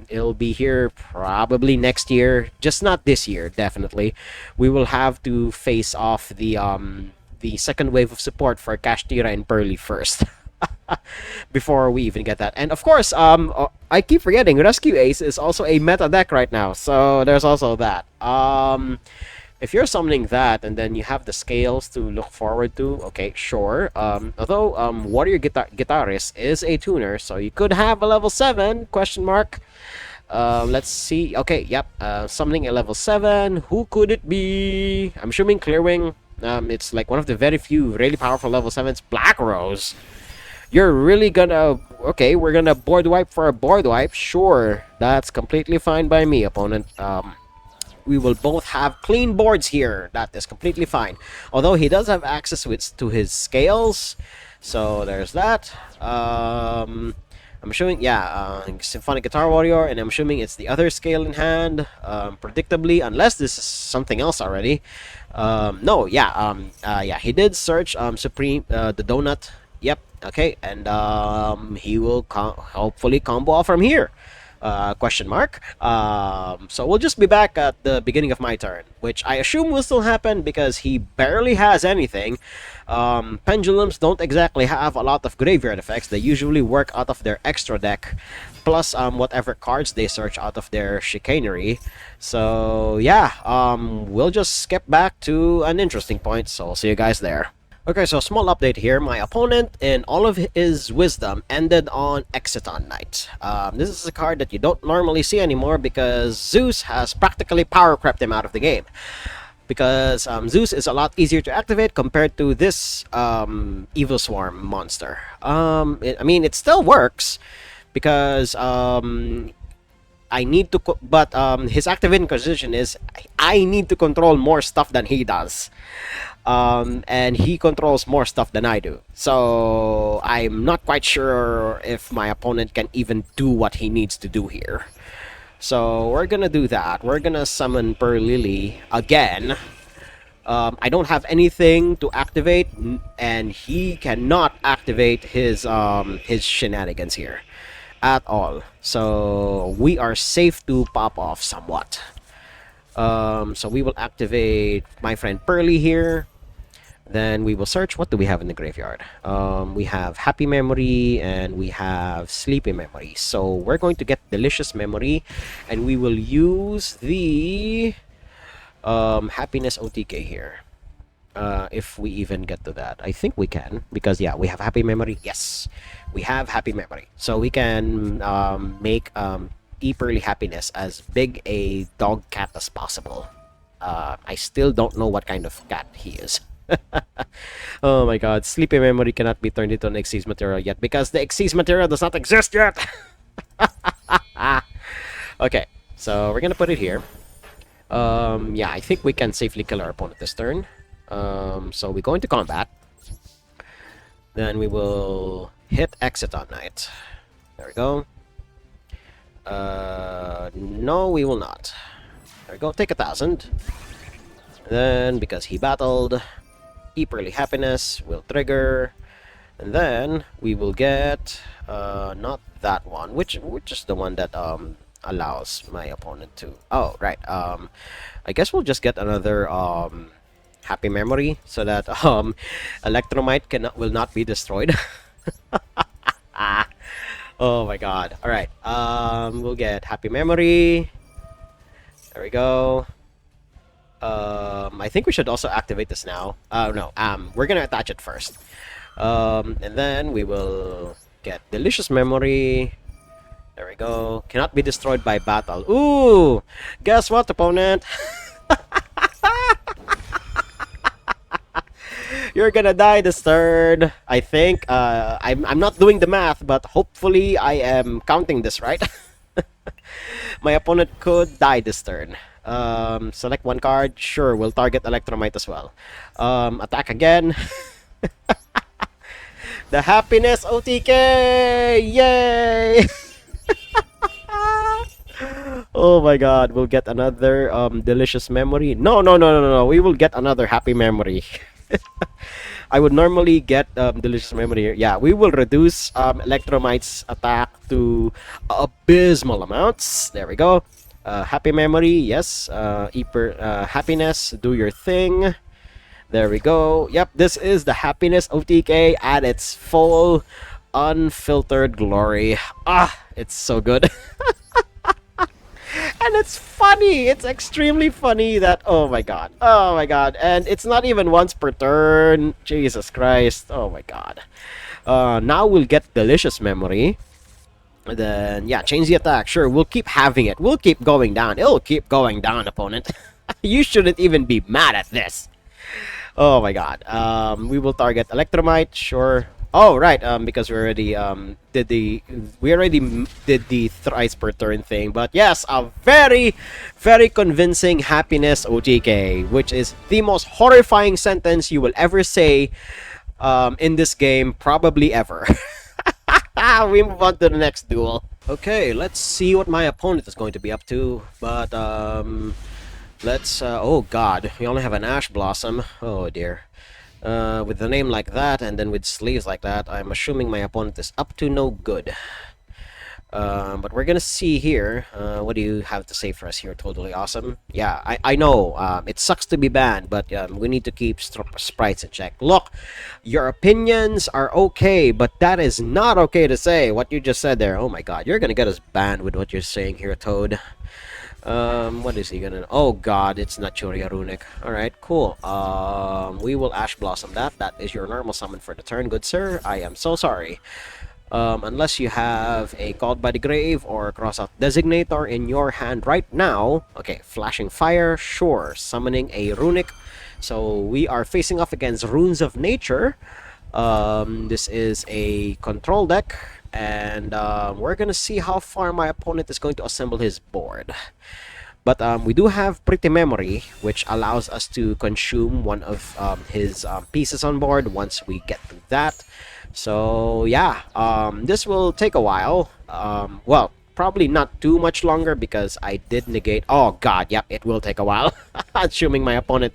it'll be here probably next year, just not this year. Definitely, we will have to face off the second wave of support for Kashtira and Purrely first. before we even get that. And of course, I keep forgetting Rescue Ace is also a meta deck right now, so there's also that. If you're summoning that and then you have the scales to look forward to, okay, sure. Although Warrior Guitarist is a tuner, so you could have a level 7 question mark. Let's see. Okay, yep. Summoning a level 7. Who could it be? I'm assuming Clearwing. It's like one of the very few really powerful level 7s. Black Rose. You're really gonna... Okay, we're gonna board wipe for a board wipe. Sure, that's completely fine by me, opponent. We will both have clean boards here. That is completely fine. Although he does have access to his scales. So there's that. I'm assuming, yeah, Symphonic Guitar Warrior, and I'm assuming it's the other scale in hand, predictably, unless this is something else already. No, yeah, yeah, he did search Supreme, the Donut. Yep, okay, and he will hopefully combo off from here. Question mark. So we'll just be back at the beginning of my turn, which I assume will still happen because he barely has anything. Pendulums don't exactly have a lot of graveyard effects. They usually work out of their extra deck, plus whatever cards they search out of their chicanery. So yeah, we'll just skip back to an interesting point. So I'll see you guys there. Okay, so small update here. My opponent, in all of his wisdom, ended on Exiton Knight. This is a card that you don't normally see anymore because Zeus has practically power crept him out of the game. Because Zeus is a lot easier to activate compared to this Evil Swarm monster. I mean, it still works because I need to, but his activating position is I need to control more stuff than he does. And he controls more stuff than I do. So I'm not quite sure if my opponent can even do what he needs to do here. So we're gonna do that. We're gonna summon Purrely again. I don't have anything to activate, and he cannot activate his shenanigans here at all. So we are safe to pop off somewhat. So we will activate my friend Purrely here. Then we will search. What do we have in the graveyard? We have Happy Memory and we have Sleepy Memory. So we're going to get Delicious Memory, and we will use the Happiness OTK here. If we even get to that. I think we can, because yeah, we have Happy Memory. Yes, we have Happy Memory. So we can make Purrely Happiness as big a dog cat as possible. I still don't know what kind of cat he is. Oh my god, Sleepy Memory cannot be turned into an Xyz material yet because the Xyz material does not exist yet. Okay, so we're gonna put it here. Yeah, I think we can safely kill our opponent this turn. So we go into combat. Then we will hit Exiton Knight. There we go. No, we will not. There we go, take 1,000. Then, because he battled, Purrely Happiness will trigger. And then, we will get, not that one, which is the one that, allows my opponent to... Oh, right, I guess we'll just get another, Happy Memory, so that, Electromite will not be destroyed. Oh my god. Alright, we'll get Happy Memory. There we go. I think we should also activate this now. No, we're gonna attach it first. And then we will get Delicious Memory. There we go. Cannot be destroyed by battle. Ooh! Guess what, opponent? You're gonna die this turn. I think. I'm not doing the math, but hopefully I am counting this right. My opponent could die this turn. Select one card. Sure, we'll target Electromite as well. Attack again. The Happiness OTK! Yay! Oh my god, we'll get another Delicious Memory. No. We will get another Happy Memory. I would normally get Delicious Memory. Yeah, we will reduce Electromite's attack to abysmal amounts. There we go. Happy Memory, yes. Happiness, do your thing. There we go. Yep, this is the happiness OTK at its full, unfiltered glory. Ah, it's so good. And it's funny. It's extremely funny that, oh my god. Oh my god. And it's not even once per turn. Jesus Christ. Oh my god. Now we'll get delicious memory. And then, yeah, change the attack. Sure, we'll keep having it. We'll keep going down. It'll keep going down, opponent. You shouldn't even be mad at this. Oh my god. We will target Electromite, sure. Oh right, because we already did the thrice per turn thing. But yes, a very, very convincing happiness OTK, which is the most horrifying sentence you will ever say in this game, probably ever. We move on to the next duel. Okay, let's see what my opponent is going to be up to. But let's, oh god, we only have an Ash Blossom. Oh dear. With a name like that, and then with sleeves like that, I'm assuming my opponent is up to no good. But we're gonna see here. What do you have to say for us here? Totally awesome. Yeah, I know. It sucks to be banned, but we need to keep sprites in check. Look, your opinions are okay, but that is not okay to say. What you just said there. Oh my god, you're gonna get us banned with what you're saying here, Toad. What is he gonna... Oh god, it's not Churia Runic. Alright, cool. We will Ash Blossom that. That is your normal summon for the turn, good sir. I am so sorry. Unless you have a Called by the Grave or Crossout Designator in your hand right now. Okay, Flashing Fire, sure. Summoning a Runic. So we are facing off against Runes of Nature. This is a control deck. And we're gonna see how far my opponent is going to assemble his board. But we do have Pretty Memory, which allows us to consume one of his pieces on board once we get to that. So yeah, this will take a while. Well, probably not too much longer because I did negate... Oh god, yep, it will take a while. Assuming my opponent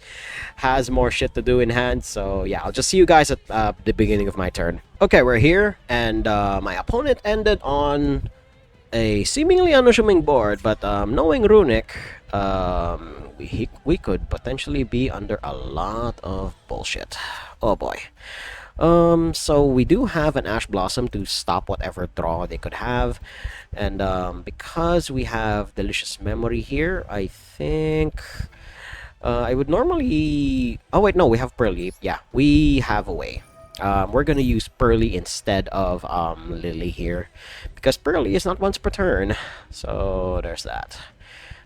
has more shit to do in hand. So yeah, I'll just see you guys at the beginning of my turn. Okay, we're here, and my opponent ended on a seemingly unassuming board, but knowing Runic, we could potentially be under a lot of bullshit. Oh boy. So we do have an Ash Blossom to stop whatever draw they could have. And because we have Delicious Memory here, I think I would normally... Oh wait, no, we have Purrely. Yeah, we have a way. We're gonna use Purrely instead of Lyly here, because Purrely is not once per turn. So there's that.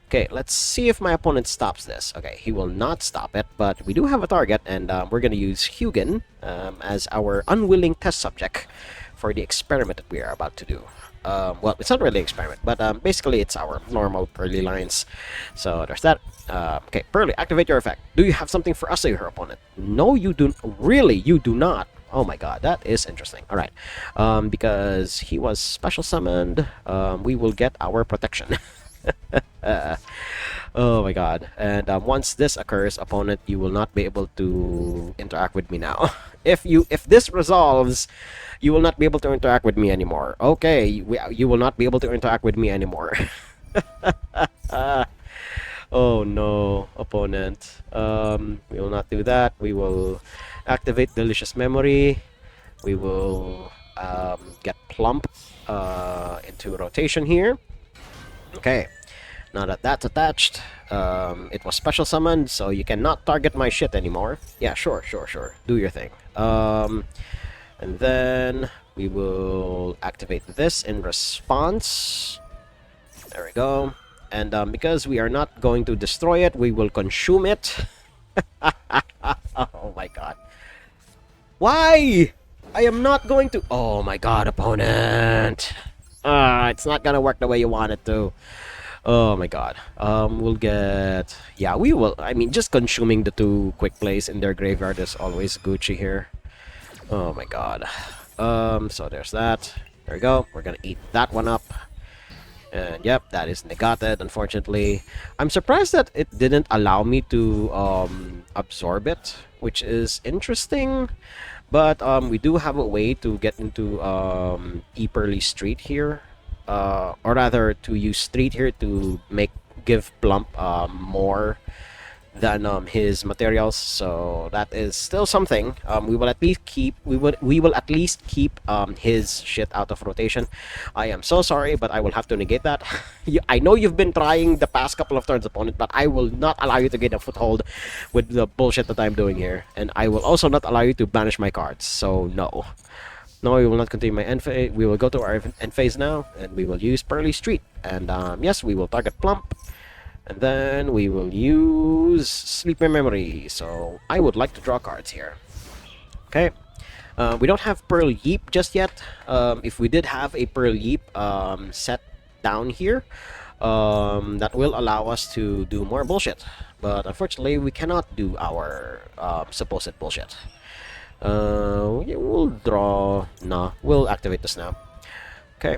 Okay, let's see if my opponent stops this. Okay, he will not stop it, but we do have a target, and we're gonna use Hugin as our unwilling test subject for the experiment that we are about to do. Well, it's not really an experiment, but basically it's our normal Purrely lines. So there's that. Okay, Purrely, activate your effect. Do you have something for us or your opponent? No, you do. Really, you do not. Oh my god, that is interesting. Alright, because he was special summoned, we will get our protection. Oh my god. And once this occurs, opponent, you will not be able to interact with me now. If this resolves, you will not be able to interact with me anymore. Okay, you will not be able to interact with me anymore. Oh no, opponent. We will not do that. We will activate Delicious Memory. We will get Plump into rotation here. Okay, now that that's attached, it was special summoned, so you cannot target my shit anymore. Yeah, sure. Do your thing. And then we will activate this in response. There we go. And because we are not going to destroy it, we will consume it. Oh my god. Why? I am not going to... Oh my god, opponent. It's not gonna work the way you want it to. Oh my god. We'll get... Yeah, we will... I mean, just consuming the two quick plays in their graveyard is always Gucci here. Oh my god. So there's that. There we go. We're gonna eat that one up. And yep, that is negated, unfortunately. I'm surprised that it didn't allow me to absorb it, which is interesting. But we do have a way to get into Purrely Street here. Or rather, to use Street here to give Plump more than his materials, so that is still something. We will at least keep his shit out of rotation. I am so sorry, but I will have to negate that. I know you've been trying the past couple of turns, opponent, but I will not allow you to get a foothold with the bullshit that I'm doing here, and I will also not allow you to banish my cards. So no. No, we will not continue my end phase. We will go to our end phase now, and we will use Purrely Street. And yes, we will target Plump. And then we will use Sleepy Memory. So I would like to draw cards here. Okay. We don't have Pearl Yeep just yet. If we did have a Pearl Yeep set down here, that will allow us to do more bullshit. But unfortunately, we cannot do our supposed bullshit. We'll draw. No, we'll activate this now. Okay,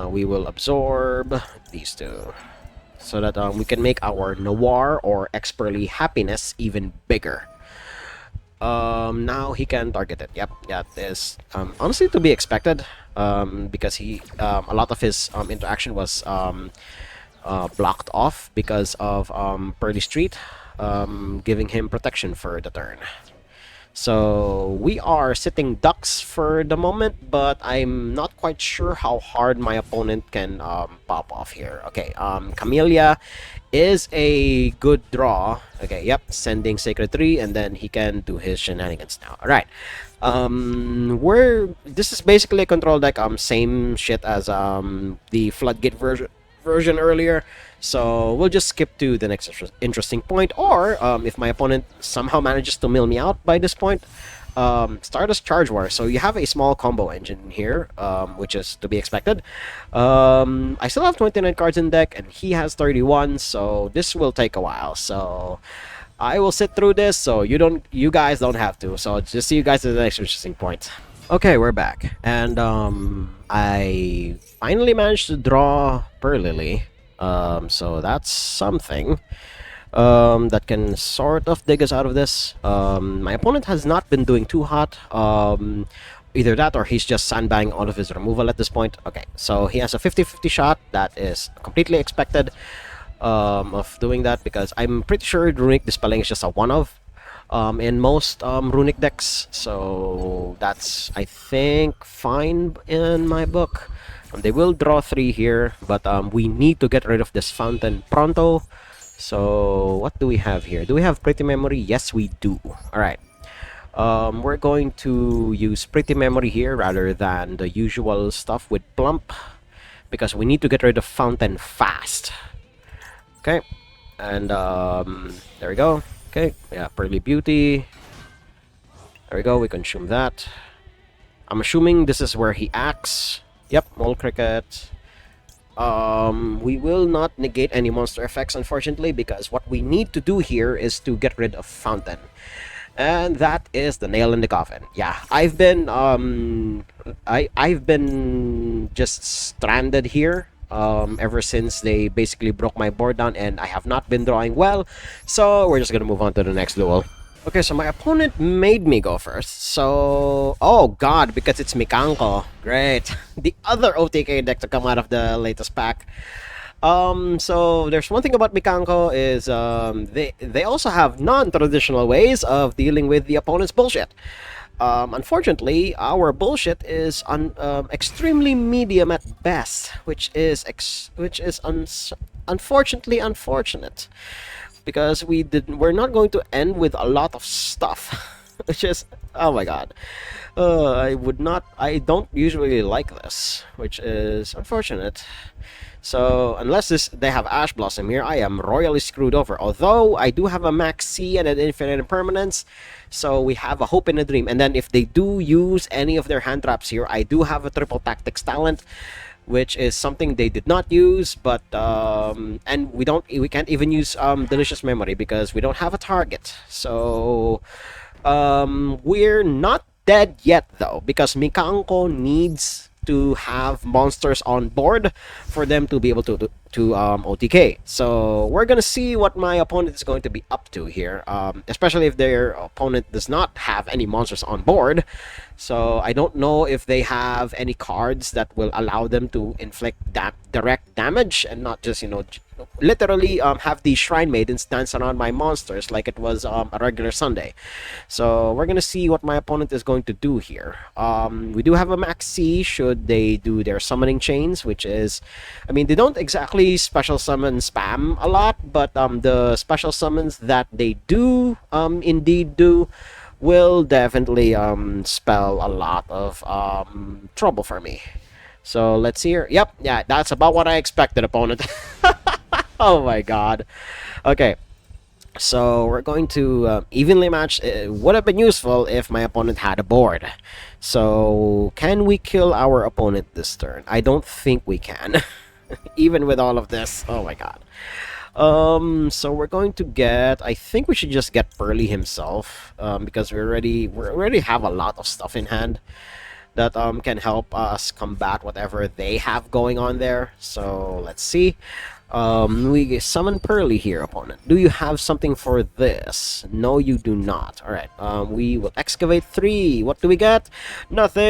we will absorb these two so that we can make our Noir or Expertly Happiness even bigger. Now he can target it. Yep, that is honestly to be expected. Because he a lot of his interaction was blocked off because of Purrely Street, giving him protection for the turn. So we are sitting ducks for the moment, but I'm not quite sure how hard my opponent can pop off here. Okay, Camellia is a good draw. Okay, yep, sending Sacred Tree, and then he can do his shenanigans now. All right, this is basically a control deck. Same shit as the Floodgate version earlier. So we'll just skip to the next interesting point, or if my opponent somehow manages to mill me out by this point, Stardust Charge War. So you have a small combo engine here, which is to be expected. I still have 29 cards in deck, and he has 31, so this will take a while. So I will sit through this, so you guys don't have to. So just see you guys at the next interesting point. Okay, we're back, and I finally managed to draw Purrely. So that's something that can sort of dig us out of this. My opponent has not been doing too hot. Either that or he's just sandbagging all of his removal at this point. Okay, so he has a 50-50 shot. That is completely expected of doing that, because I'm pretty sure Runic Dispelling is just a one-of in most Runic decks. So that's, I think, fine in my book. They will draw 3 here, but we need to get rid of this fountain pronto. So what do we have here? Do we have Pretty Memory? Yes, we do. Alright. We're going to use Pretty Memory here rather than the usual stuff with Plump, because we need to get rid of fountain fast. Okay. And there we go. Okay, yeah, Pearly Beauty. There we go, we consume that. I'm assuming this is where he acts. Yep, Mole Cricket. We will not negate any monster effects, unfortunately, because what we need to do here is to get rid of Fountain. And that is the nail in the coffin. Yeah, I've been I've been just stranded here ever since they basically broke my board down, and I have not been drawing well. So we're just gonna move on to the next duel. Okay, so my opponent made me go first. So, oh god, because it's Mikanko. Great. The other OTK deck to come out of the latest pack. So there's one thing about Mikanko is they also have non-traditional ways of dealing with the opponent's bullshit. Unfortunately, our bullshit is extremely medium at best, which is unfortunately unfortunate, because we're not going to end with a lot of stuff. Which is, oh my god, I don't usually like this, which is unfortunate. So unless they have Ash Blossom here, I am royally screwed over. Although I do have a Max C and an Infinite Impermanence, so we have a hope in a dream. And then if they do use any of their hand traps here, I do have a Triple Tactics talent, which is something they did not use. But and we can't even use Delicious Memory because we don't have a target. So we're not dead yet though, because Mikanko needs to have monsters on board for them to be able to to OTK. So we're gonna see what my opponent is going to be up to here, especially if their opponent does not have any monsters on board. So I don't know if they have any cards that will allow them to inflict direct damage and not just, you know, literally have the Shrine Maidens dance around my monsters like it was a regular Sunday. So we're gonna see what my opponent is going to do here. We do have a max C should they do their summoning chains, which is, I mean, they don't exactly special summon spam a lot, but the special summons that they do indeed do will definitely spell a lot of trouble for me. So let's see here. Yep, yeah, that's about what I expected, opponent. Oh my god. Okay, so we're going to evenly match. It would have been useful if my opponent had a board. So can we kill our opponent this turn? I don't think we can. Even with all of this. Oh my god. So we're going to get, I think we should just get Purrely himself, because we already have a lot of stuff in hand that can help us combat whatever they have going on there. So let's see. We summon Purrely here, opponent. Do you have something for this? No, you do not. Alright, we will excavate 3. What do we get? Nothing!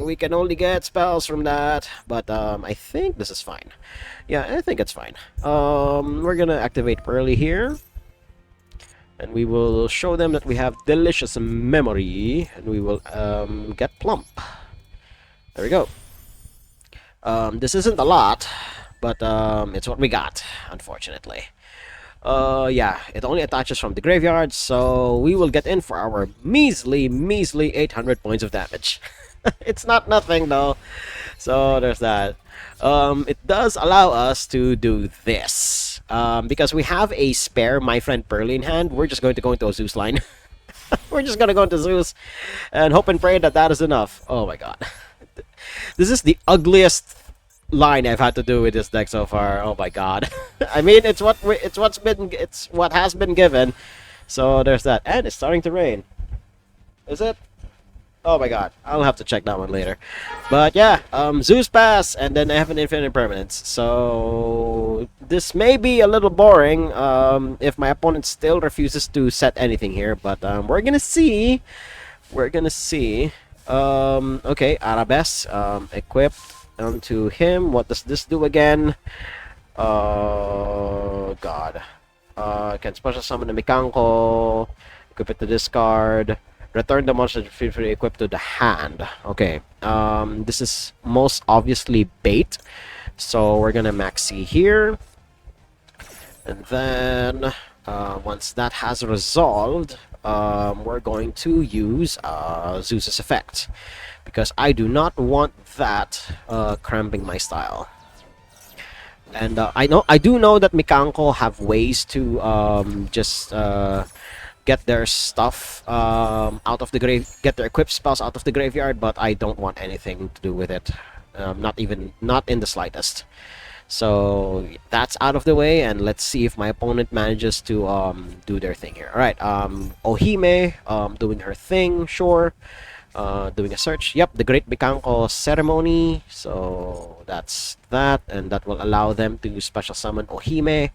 We can only get spells from that, but I think this is fine. Yeah, I think it's fine. We're gonna activate Purrely here. And we will show them that we have delicious memory. And we will get plump. There we go. This isn't a lot, but it's what we got, unfortunately. Yeah, it only attaches from the graveyard, so we will get in for our measly 800 points of damage. It's not nothing, though. So there's that. It does allow us to do this. Because we have a spare My Friend Purrely in hand, we're just going to go into a Zeus line. We're just going to go into Zeus and hope and pray that that is enough. Oh my god. This is the ugliest line I've had to do with this deck so far. Oh my god. I mean, it's what has been given. So there's that. And it's starting to rain. Is it? Oh my god. I'll have to check that one later. But yeah, Zeus pass, and then I have an infinite impermanence. So this may be a little boring if my opponent still refuses to set anything here, but we're gonna see. We're gonna see. Okay, Arabes equipped onto him. What does this do again? God. Can special summon the Mikanko, equip it to discard, return the monster free equipped to the hand. Okay, this is most obviously bait, so we're gonna max C here, and then once that has resolved, we're going to use Zeus's effect, because I do not want that cramping my style. And I do know that Mikanko have ways to just get their stuff out of the get their equipped spells out of the graveyard, but I don't want anything to do with it, not in the slightest. So that's out of the way, and let's see if my opponent manages to do their thing here. All right, Ohime doing her thing, sure. Doing a search. Yep, the Great Mikanko Ceremony. So that's that, and that will allow them to special summon Ohime.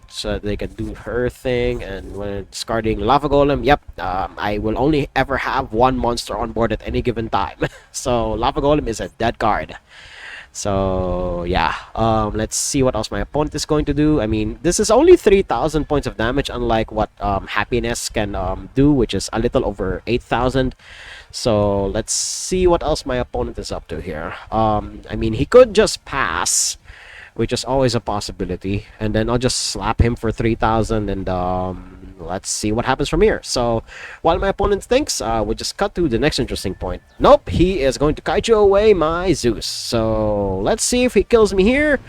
So they can do her thing, and when discarding Lava Golem, yep, I will only ever have one monster on board at any given time. So Lava Golem is a dead card. So yeah, let's see what else my opponent is going to do. I mean, this is only 3,000 points of damage, unlike what Happiness can do, which is a little over 8,000. So let's see what else my opponent is up to here. I mean, he could just pass, which is always a possibility, and then I'll just slap him for 3,000, and let's see what happens from here. So while my opponent thinks, we'll just cut to the next interesting point. Nope, he is going to kaiju away my Zeus. So let's see if he kills me here.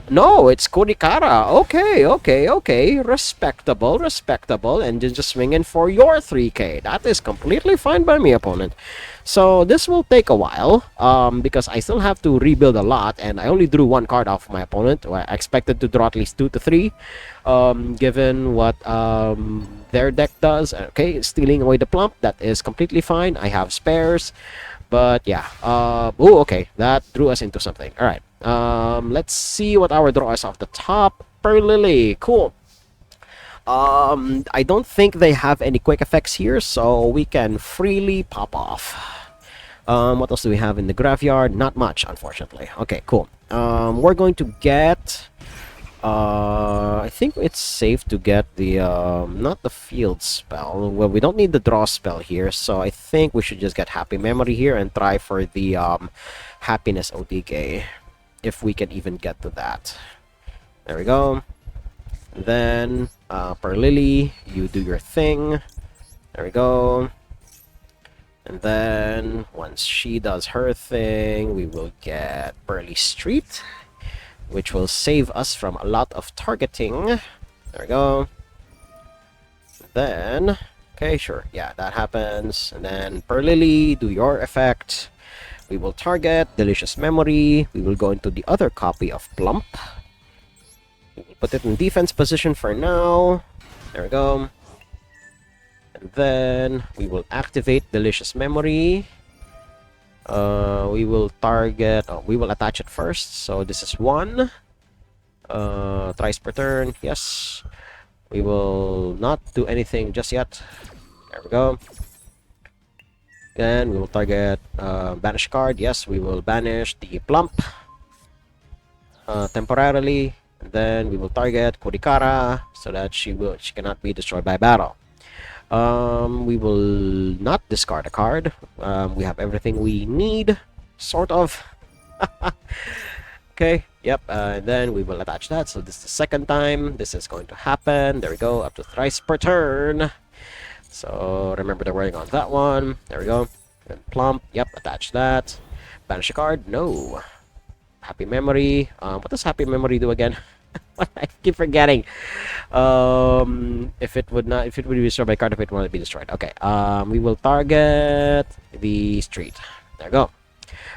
No, it's Kurikara. Okay. Respectable. And then just swing in for your 3k. That is completely fine by me, opponent. So this will take a while, because I still have to rebuild a lot, and I only drew one card off of my opponent. I expected to draw at least 2 to 3, given what their deck does. Okay, stealing away the plump, that is completely fine. I have spares. But yeah. Oh, okay. That drew us into something. All right. Let's see what our draw is off the top. Purrely. Cool. I don't think they have any quick effects here, so we can freely pop off. What else do we have in the graveyard? Not much, unfortunately. Okay, cool. We're going to get... I think it's safe to get the, not the field spell. Well, we don't need the draw spell here, so I think we should just get Happy Memory here and try for the, Happiness OTK, if we can even get to that. There we go. Then, Purrely, you do your thing. There we go. And then, once she does her thing, we will get Purrely Street, which will save us from a lot of targeting. There we go. Then, okay, sure, yeah, that happens. And then, Purrely, do your effect. We will target Delicious Memory. We will go into the other copy of Plump. We'll put it in defense position for now. There we go. And then we will activate Delicious Memory. We will target... Oh, we will attach it first. So this is 1. Thrice per turn. Yes. We will not do anything just yet. There we go. Then we will target banish card. Yes, we will banish the Plump temporarily. And then we will target Kodikara so that she cannot be destroyed by battle. We will not discard a card. We have everything we need, sort of. Okay, yep, and then we will attach that. So this is the second time this is going to happen. There we go, up to thrice per turn. So remember the wording on that one. There we go. And Plump, yep, attach that. Banish a card, no. Happy Memory. What does Happy Memory do again? I keep forgetting. If it would be destroyed by card, if it wanted to be destroyed. Okay. We will target the street. There we go.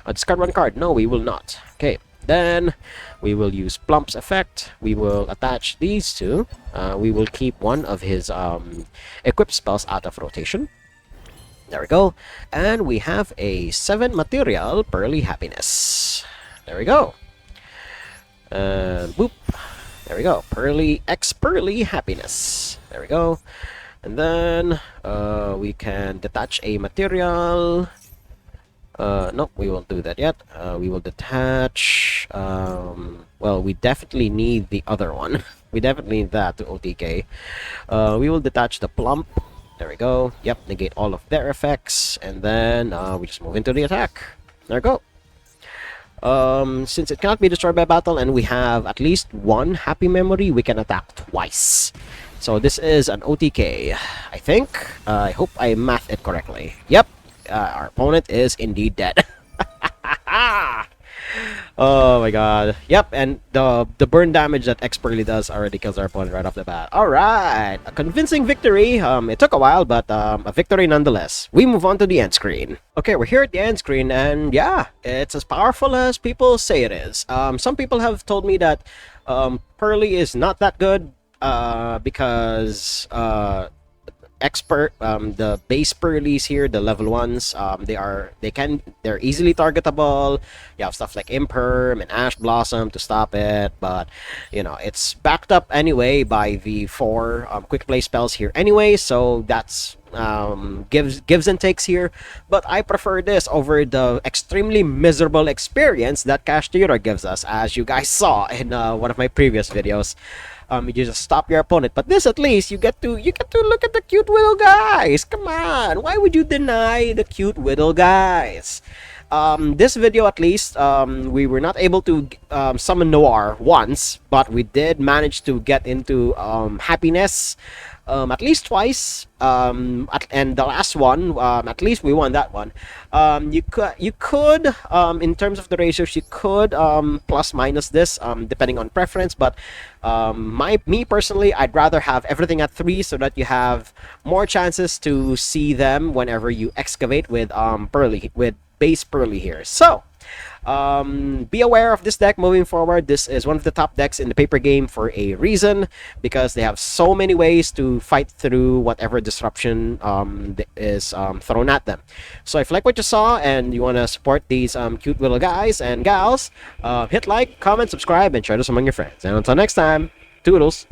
Discard 1 card. No, we will not. Okay. Then we will use Plump's effect. We will attach these two. We will keep one of his equipped spells out of rotation. There we go. And we have a 7 material Purrely Happiness. There we go. Boop. There we go. Purrely X Purrely Happiness. There we go. And then we can detach a material. Nope, we won't do that yet. We will detach... well, we definitely need the other one. We definitely need that to OTK. We will detach the Plump. There we go. Yep, negate all of their effects. And then we just move into the attack. There we go. Since it cannot be destroyed by battle and we have at least 1 Happy Memory, we can attack twice. So this is an OTK, I think. I hope I mathed it correctly. Yep, our opponent is indeed dead. Oh my god. Yep, and the burn damage that X Purrely does already kills our opponent right off the bat. Alright, a convincing victory. It took a while, but a victory nonetheless. We move on to the end screen. Okay, we're here at the end screen, and yeah, it's as powerful as people say it is. Some people have told me that Purrely is not that good because the base Purrelys here, the level 1s, they're easily targetable. You have stuff like Imperm and Ash Blossom to stop it, but you know, it's backed up anyway by the 4 quick play spells here anyway, so that's gives and takes here. But I prefer this over the extremely miserable experience that Kashtira gives us, as you guys saw in one of my previous videos. You just stop your opponent, but this at least you get to look at the cute little guys. Come on, why would you deny the cute little guys? This video at least, we were not able to summon Noir once, but we did manage to get into Happiness at least twice, and the last one, at least we won that one. You could in terms of the ratios, you could plus minus this depending on preference, but me personally, I'd rather have everything at 3 so that you have more chances to see them whenever you excavate with Purrely, with base Purrely here. So Be aware of this deck moving forward. This is one of the top decks in the paper game for a reason, because they have so many ways to fight through whatever disruption is thrown at them. So if you like what you saw and you want to support these cute little guys and gals, hit like, comment, subscribe, and share this among your friends. And until next time, toodles!